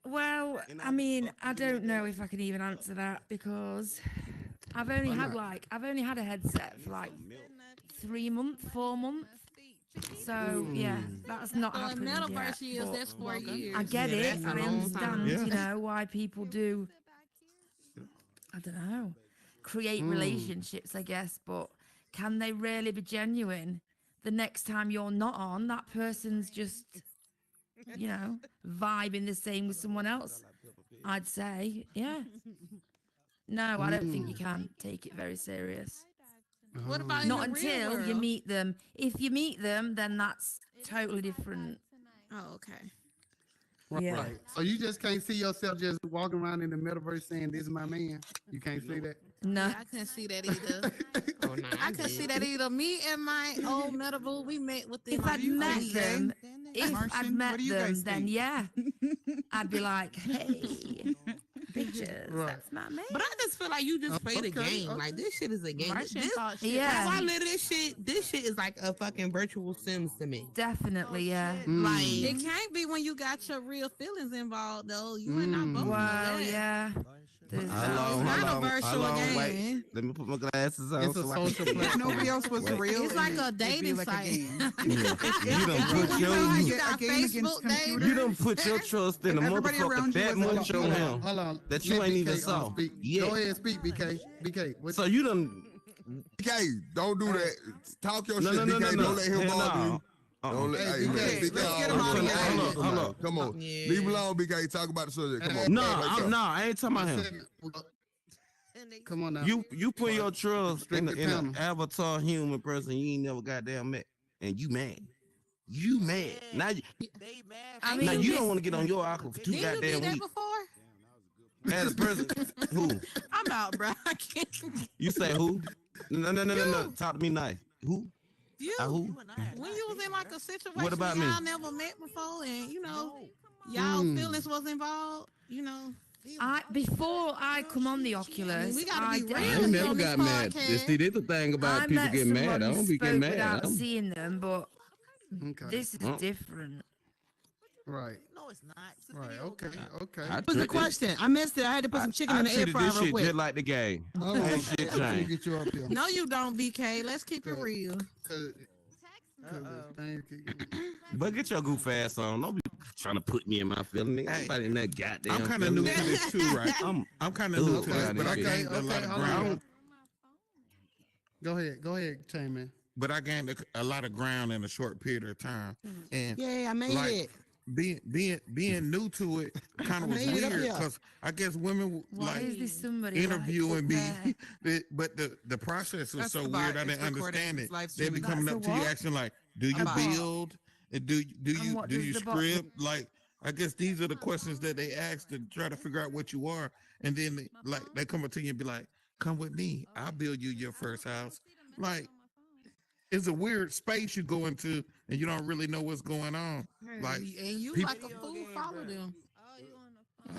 Well, I mean, I don't know if I can even answer that because I've only Why had not? I've only had a headset for like 3 months, 4 months. So yeah, that's not So in happened metaverse yet, years, but that's 4 years. I get Yeah, it. that's a I long understand, time. you know, why people do. I don't know, create relationships, I guess, but can they really be genuine? The next time you're not on, that person's just, vibing the same with someone else. I'd say, yeah. No, I don't think you can take it very serious. What about in Not the real until you world? meet them. If you meet them, then that's totally different. Oh, okay. Yeah. Right. So you just can't see yourself just walking around in the metaverse saying, "This is my man." You can't see that. No. Yeah, I couldn't see that either. Oh, no, I couldn't see that either. Me and my old metaverse, we met within If like I'd 3 met weeks. them, if I'd Martian, met what do you them, guys then think? yeah, I'd be like, hey, bitches, Right. that's my man. But I just feel like you just played a Okay, game. okay. Like, this shit is a game. Martian This, thought shit. Yeah. How I live this shit is like a fucking virtual Sims to me. Definitely, yeah. Like, It can't be when you got your real feelings involved, though. You and I both know Well, that. yeah. There's How It's not a long? virtual Wait, game. let me put my glasses on. It's a so I can social see. platform. If nobody else was real, It's like a it'd be dating like a site. game. You done put You know how you your got A game against Facebook dating? computers. you done put your trust in a Everybody motherfucker around you that was much like, on him Hold on. that you Let ain't even BK saw. speak. Yeah. Go ahead, speak, BK. BK. What, So you done DK, don't do that. Talk your No, shit, no, no, DK. no, Don't let him no. bother you. Don't let Hey, hey, man, DK, DK, let's get him out of here. Hold up. Come on. Leave him alone, BK. Talk about the subject. Come on. I ain't talking about him. Come on now. You put your trust in Restrict the an panel. avatar human person you ain't never goddamn met, and you mad. You mad. Now now you don't want to get on your aqua for 2 Didn't you goddamn do that weeks. before? As a person, who? I'm out, bro. I can't. You say who? No. Talk to me nice. Who? You. Who? When you was in like a situation What about y'all me? never met before, and y'all feelings was involved, Before I come on the Oculus, we gotta be real. I ain't never on this got mad. podcast. See, this the thing about I people met getting mad. I someone don't be getting spoke mad. without seeing them, but this is Oh. different. Right. No, it's not. Right. Okay. Okay. I What was the treat this- question? I missed it. I had to put some chicken I in the air treated fryer this real shit quick. just like the game. Oh, Ain't shit let me changed. get you up here. No, you don't, BK. Let's keep it real. But get your goof ass on. Don't be trying to put me in my feelings. Nobody in that goddamn. I'm kind of new to this too, right? I'm kind of new to this, but I gained a lot of ground. Go ahead, Chain Man. But I gained a lot of ground in a short period of time, and Yeah, I made it. Being new to it kind of was made it up weird here. because I guess women Why is this somebody interviewing like me, but the process was That's so about- weird I it's didn't recorded. understand It's it. live They be streaming. coming up That's to a you what? asking like, "Do you About- build? And do you what do does you the bottom- script?" Like I guess these are the questions that they ask to try to figure out what you are, and then they come up to you and be like, "Come with me, I'll build you your first house." Like it's a weird space you go into, and you don't really know what's going on. Like and you people- like a fool follow them.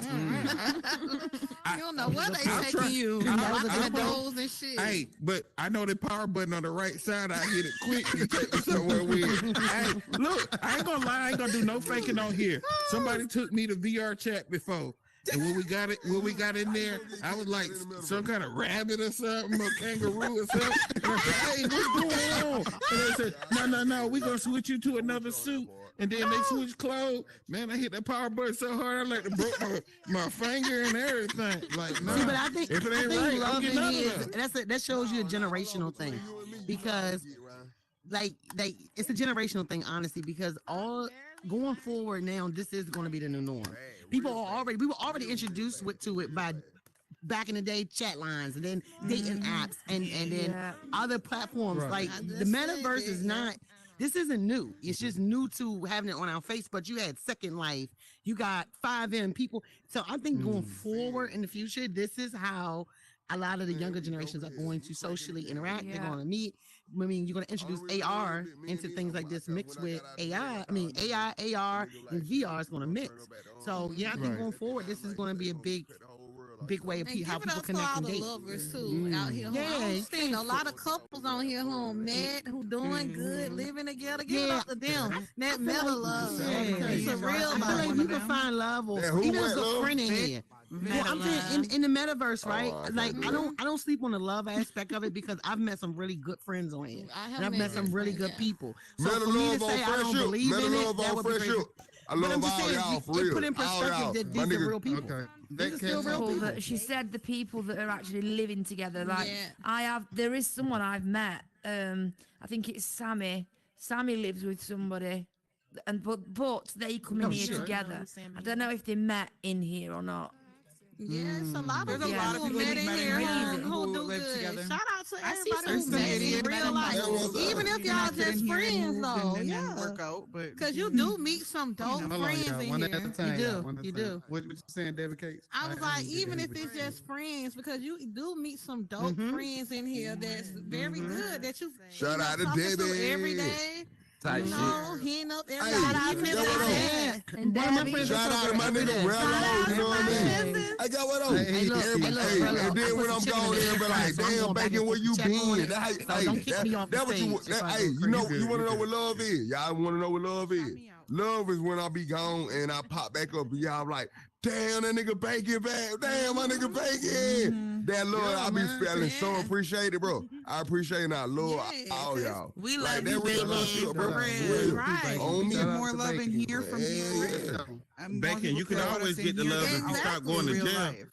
I- You don't know where they I'm taking trying- you. I- Locking I- the doors and shit. Hey, but I know the power button on the right side. I hit it quick and take me somewhere weird. Hey, look, I ain't gonna lie. I ain't gonna do no faking on here. Somebody took me to VR chat before. And when we got in there, I was like some kind of rabbit or something, or kangaroo or something. And I said, "Hey, what's going on?" And they said, "No, we're gonna switch you to another suit." And then they switched clothes. Man, I hit that power button so hard, I like to broke my finger and everything. Like, no, See, but I think, if it ain't I think right, I'm love getting in out here of there. that shows you a generational thing, because like it's a generational thing, honestly, because all going forward now, this is going to be the new norm. We were already introduced to it by back in the day, chat lines, and then dating apps, and then other platforms. Right. Like the metaverse is not. This isn't new. It's just new to having it on our face. But you had Second Life, you got 5M people. So I think going forward in the future, this is how a lot of the younger generations are going to socially interact. They're going to meet. I mean, you're going to introduce AR into things like this mixed with AI. I mean, AI, AR, and VR is going to mix. So yeah, I think going forward, this is going to be a big way of And how give it people up to connect all and the date. lovers too out here. Yeah, I'm seeing a lot of couples on here who are mad, who doing good, living together. Give it up to them. That metal love. It's a real I feel love. like you can find love, or even a good friend in here. Well, I'm saying in the metaverse, right? Like I don't sleep on the love aspect of it, because I've met some really good friends on here, and I've met some really good people. So Metal for me love to on say I don't friendship. believe Metal in it, love that on would be crazy. friendship. I But I'm love just all saying, y'all for it real. put in All perspective y'all. that My these are nigga- real people. Okay. These are still real people. That she said the people that are actually living together. Like there is someone I've met. I think it's Sammy. Sammy lives with somebody, and but they come in here together. I don't know if they met in here or not. Yeah, it's a lot of There's a lot of people met in met in here here who who do live good. together. Shout out to I see everybody some who met videos in that real life. moved. Even if y'all Connected in just here and friends moved though, and then yeah. work out, but Because you do meet some dope Hold on, friends y'all. in One here. at a time. You do. y'all. One at a You time. do. What you saying, David Case? I was like, even if it's just friends, because you do meet some dope friends in here that's very good, that you Shout end up out to talking Debbie. every day. Type You know, hitting up every Hey, shout out to that what that. And Debbie. Shout out to my nigga Rello, you know what I mean? I got what on. Hey, look, Rello, And then I when put I'm some gone chicken there, in be the like, fry, so I'm damn, going back Bacon, and where you check on been? it. So don't kick me off the That what you stage if I hey, go you crazy. know, you want to know what love is? Y'all want to know what love is? Love is when I be gone and I pop back up and y'all like, damn, that nigga Bacon back. Damn, my nigga Bacon. That love, I be feeling so appreciated, bro. I appreciate and I love all y'all. We Like, love that you, what the love Bacon, feel, bro. for For real. real. Right. On me. Get more love in here from Yeah, people. yeah. More Bacon, people you can put always us in get the here love than if you stop exactly going to real jail. life.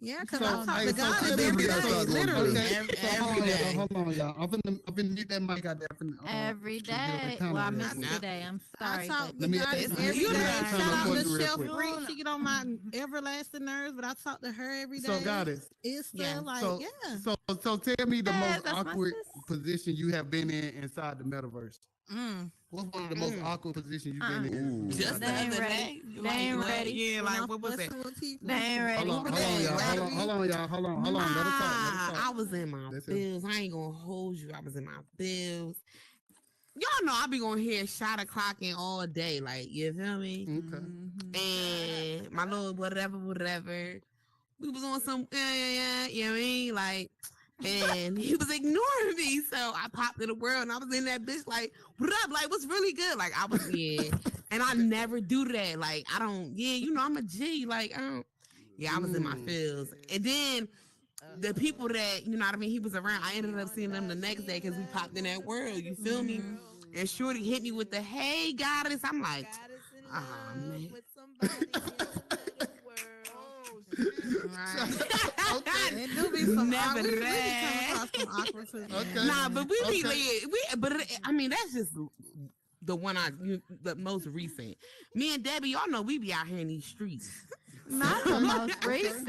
Yeah, because So, I talk hey, to so God tell me every if y'all day, start going literally. crazy. So hold on, y'all. I'm finna get that mic out there. Every to get on the day. counter Well, I real missed quick. today. I'm I sorry. talk but to Let me God ask you- every let me day. ask you Shout a out question real Michelle quick. Freak. She get on my everlasting nerves, but I talk to her every day. So, Goddess. It's still like, So, yeah. so tell me the most that's my awkward position you have been in inside the metaverse. Mm. What's one of the most awkward positions you've been in? Just the inside other the- day. They ain't what? ready. Yeah, When like I'm what was that? fussing with people. They ain't ready. Hold on, y'all. Hold on, y'all. Hold on. Let her talk. Let her talk. I was in my bills. I ain't gonna hold you. I was in my bills. Y'all know I be gonna hear shot o'clocking all day. Like, you feel me? And my little whatever. We was on some, yeah, you know what I mean? Like, and he was ignoring me. So I popped in the world and I was in that bitch like, what up? Like, what's really good? Like, I was, and I never do that. Like, I don't, I'm a G. Like, I don't, I was in my feels. And then the people that, you know what I mean, he was around, I ended up seeing them the next day because we popped in that world. You feel me? And Shorty hit me with the, hey, goddess. I'm like, man. It do be some Never awkward. We be coming that. across some awkward situations. Nah, but we be but I mean that's just the one the most recent. Me and Debbie, y'all know we be out here in these streets. Not the most recent.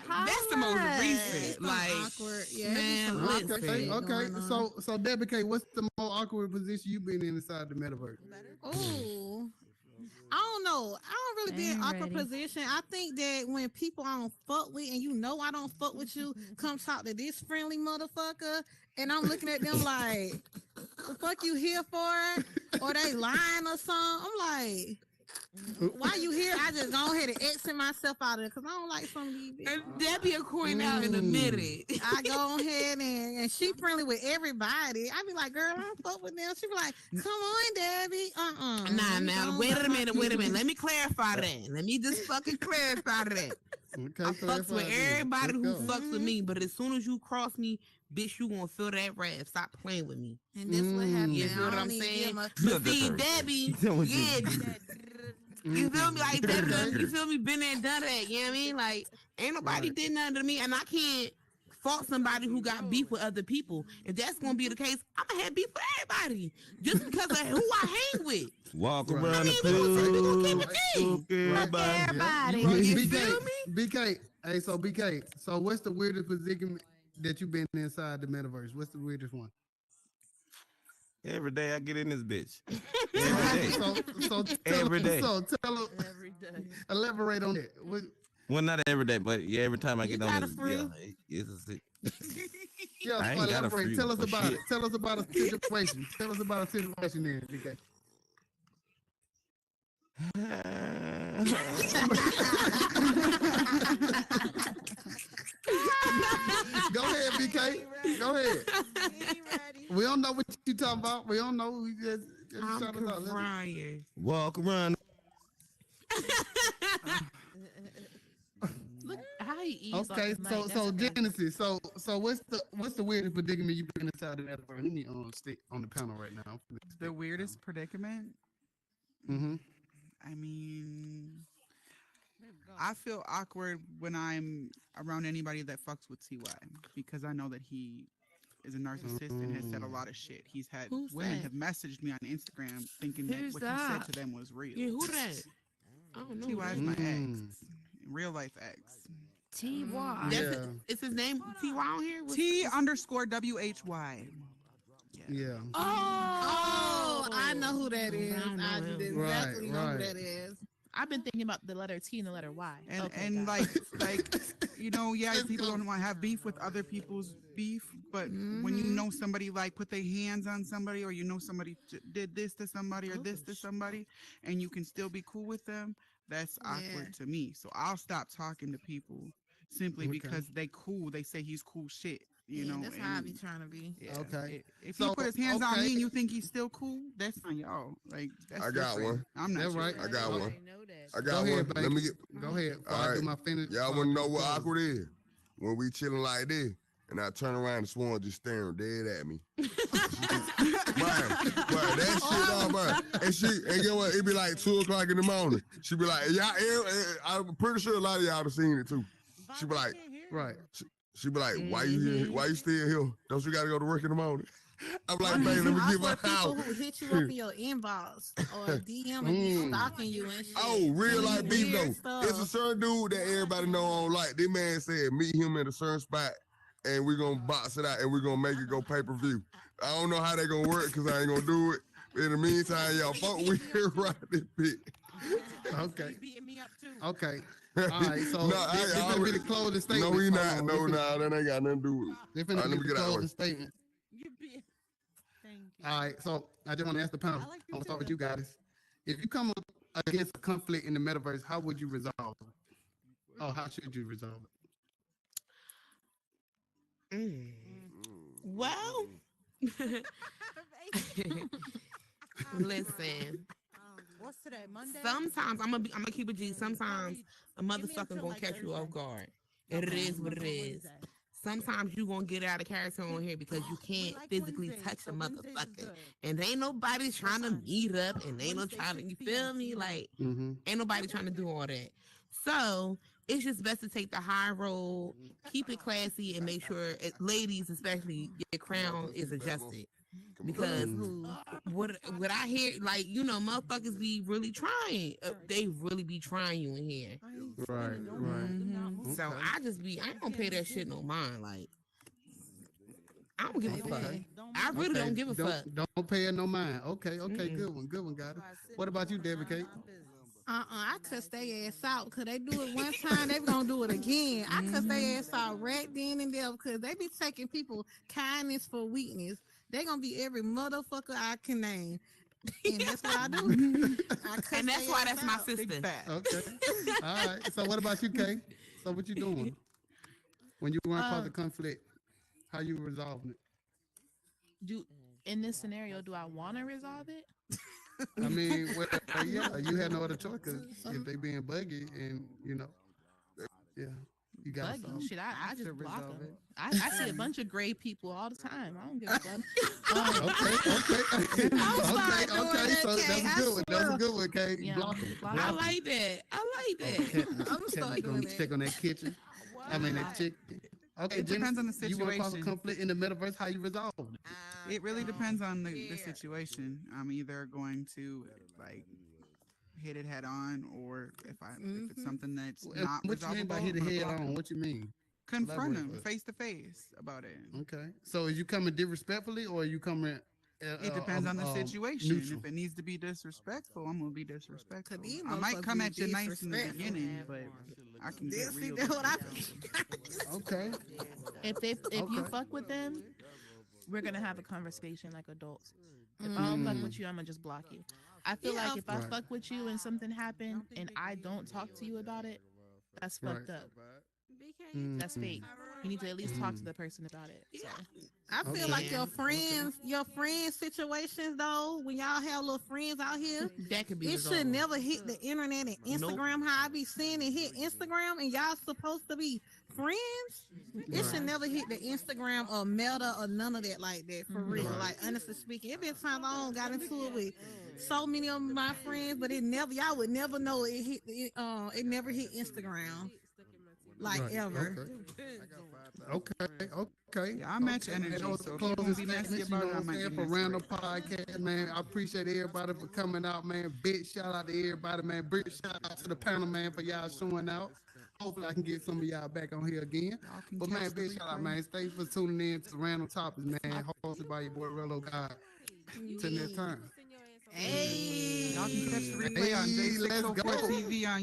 That's the most recent. Like, awkward. man, listen. Okay. So Debbie K, what's the more awkward position you've been in inside the metaverse? Ooh. I don't know. I don't really be in Ain't awkward ready. position. I think that when people I don't fuck with and you know I don't fuck with you, come talk to this friendly motherfucker, and I'm looking at them like, the fuck you here for? Or they lying or something. I'm like, why you here? I just go ahead and exit myself out of it because I don't like some of these bitches. Debbie will coin out in a minute. I go ahead and she friendly with everybody. I be like, girl, I don't fuck with them. She be like, come on, Debbie. Nah, wait a minute. Let me clarify that. Let me just fucking clarify that. Okay, I fucks with everybody who fucks with Mhm. me, but as soon as you cross me, bitch, you gonna feel that wrath. Stop playing with me. And this what happened. You feel I what don't I'm even saying? give a- But see, Debbie, you feel me? Like Debbie, you feel me? Been there, done that. You know what I mean? Like, ain't nobody did nothing to me, and I can't fault somebody who got beef with other people. If that's gonna be the case, I'm gonna have beef with everybody just because of who I hang with. Walk Right. around I mean, we gonna keep it Fuck everybody. You right. You BK, feel BK. Hey, so BK. So what's the weirdest position that you've been inside the metaverse? What's the weirdest one? Every day I get in this bitch. Every day. So tell Every us, day. So tell us, elaborate on that. Well, not every day, but yeah, every time I You get got on a this, free. it's a Yeah, I so ain't got a elaborate. free Tell one us for about shit. it. Tell us about a situation. Tell us about a situation then, BK. Go ahead, BK. Go ahead. We don't know what you talking about. We don't know. We just I'm trying to talk. crying. Walk around. Look how he eats. Okay, so Genesis. So what's the weirdest predicament you've been inside the metaverse? Let me stick on the panel right now. The weirdest predicament? Mm-hmm. I mean, I feel awkward when I'm around anybody that fucks with TY because I know that he is a narcissist and has said a lot of shit. He's had Who's women that? have messaged me on Instagram thinking Who's that what he said that? to them was real. Yeah, who that? I don't know. TY is my ex, real life ex. TY. Is his name TY on here? T_WHY. Yeah. Oh, I know who that is. I know do him. exactly know who Right. that is. I've been thinking about the letter T and the letter Y. And Okay, and got it. like you know, yeah, people don't want to have beef with other people's beef, but when you know somebody like put their hands on somebody, or you know somebody did this to somebody or this to somebody, and you can still be cool with them, that's awkward to me. So I'll stop talking to people simply because they cool. They say he's cool shit. You know, That's how I and- be trying to be. yeah. Okay. If So, he put his hands on okay. me and you think he's still cool, that's on y'all. Like that's I got different. one. I'm not That's sure. right. I got one. I Go got ahead, one. baby. Let me get. Go ahead. Before All I right. do my finish. Y'all want to know what awkward is? When we chilling like this, and I turn around and Swan just staring dead at me. Right, that shit, bro. And get what? It be like 2:00 in the morning. She be like, y'all. I'm pretty sure a lot of y'all have seen it too. She be like, right. She be like, why you here? Why you still here? Don't you got to go to work in the morning? I'm like, babe, let me get my Also, house. people who hit you up in your inbox or DM and be stalking you and shit. Oh, real life beef Weird though. stuff. It's a certain dude that everybody know on like. This man said meet him at a certain spot and we're gonna box it out and we're gonna make it go pay-per-view. I don't know how they gonna work because I ain't gonna do it. But in the meantime, y'all fuck we here right this bit. Okay. Beating me up too. Okay. All right. So No, this gonna be the closing statement. No, he Hold not. on. No, nah, that ain't got nothing to do with it. This All right, finna let be me the get out of the way. closing statement. All right, so I just want to ask the panel. I'm gonna start with you guys. If you come up against a conflict in the metaverse, how would you resolve it? Oh, how should you resolve it? Well, listen. What's today? Monday. Sometimes I'm gonna keep it G. Sometimes a motherfucker gonna catch you off guard. And it is what it is. Sometimes you gonna get out of character on here because you can't physically touch a motherfucker, and ain't nobody trying to meet up, and ain't no trying to, you feel me? Like ain't nobody trying to do all that. So it's just best to take the high road, keep it classy, and make sure, ladies especially, your crown is adjusted. Because what I hear, like, you know, motherfuckers be really trying. They really be trying you in here. Right, right. So I ain't gonna pay that shit no mind. Like, I don't give a fuck. I really don't give a fuck. Don't pay it no mind. Okay, good one, got it. What about you, Debbie Kate? I cuss their ass out because they do it one time, they gonna do it again. I cuss their ass out right then and there because they be taking people kindness for weakness. They gonna be every motherfucker I can name. And that's what I do. And that's why that's my sister. Okay. All right. So what about you, Kay? So what you doing when you run across the conflict? How you resolving it? In this scenario, do I want to resolve it? I mean, yeah, you had no other choice because if they being buggy and yeah, you got buggy. Shit, I just block them. I see a bunch of gray people all the time. I don't give a fuck. Okay. So that's a good one. That's a good one, Kay. Yeah, Block them. I like that. I'm starting gonna check on that kitchen. I mean that chicken. Okay, It depends on the You want to cause a situation. conflict in the metaverse? How you resolve it? It really depends on the situation. I'm either going to like hit it head on, or if it's something that's not What you mean by resolvable, hit it I'm gonna head block on? them. What you mean? Confront them Elaborate. face to face about it. Okay. So is you coming disrespectfully or are you coming? It depends on the situation. Neutral. If it needs to be disrespectful, I'm gonna be disrespectful. these I might come motherfuckers at you be nice in the disrespectful. beginning, but I can get See, real. that's what I Okay. If you Okay. fuck with them, we're gonna have a conversation like adults. If I don't fuck with you, I'm gonna just block you. I feel like if I Right. fuck with you and something happened and I don't talk to you about it, that's fucked up. That's fake. You need to at least talk to the person about it. So. I feel like your friends situations though, when y'all have little friends out here, that could be it resolved. should never hit the internet and Instagram. How I be seeing it hit Instagram, and y'all supposed to be friends. It should never hit the Instagram or Meta or none of that like that for real. Like honestly speaking, it been times I don't got into it with so many of my friends, but y'all would never know it hit. It never hit Instagram. Like Right. ever. Okay. Yeah, I match energy. That was So the if you gonna closing be messy statements, you about know it, I what I'm might saying, be for messy Random about Podcast, man. I appreciate everybody for coming out, man. Big shout out to everybody, man. Big shout out to the panel, man, for y'all showing out. Hopefully I can get some of y'all back on here again. But man, catch the big shout out, replay. man. Thanks for tuning in to Random Topics, man. Hosted by your boy Rello God. Till next time. Hey. Y'all can catch the replay on Hey, let's J604 go. TV on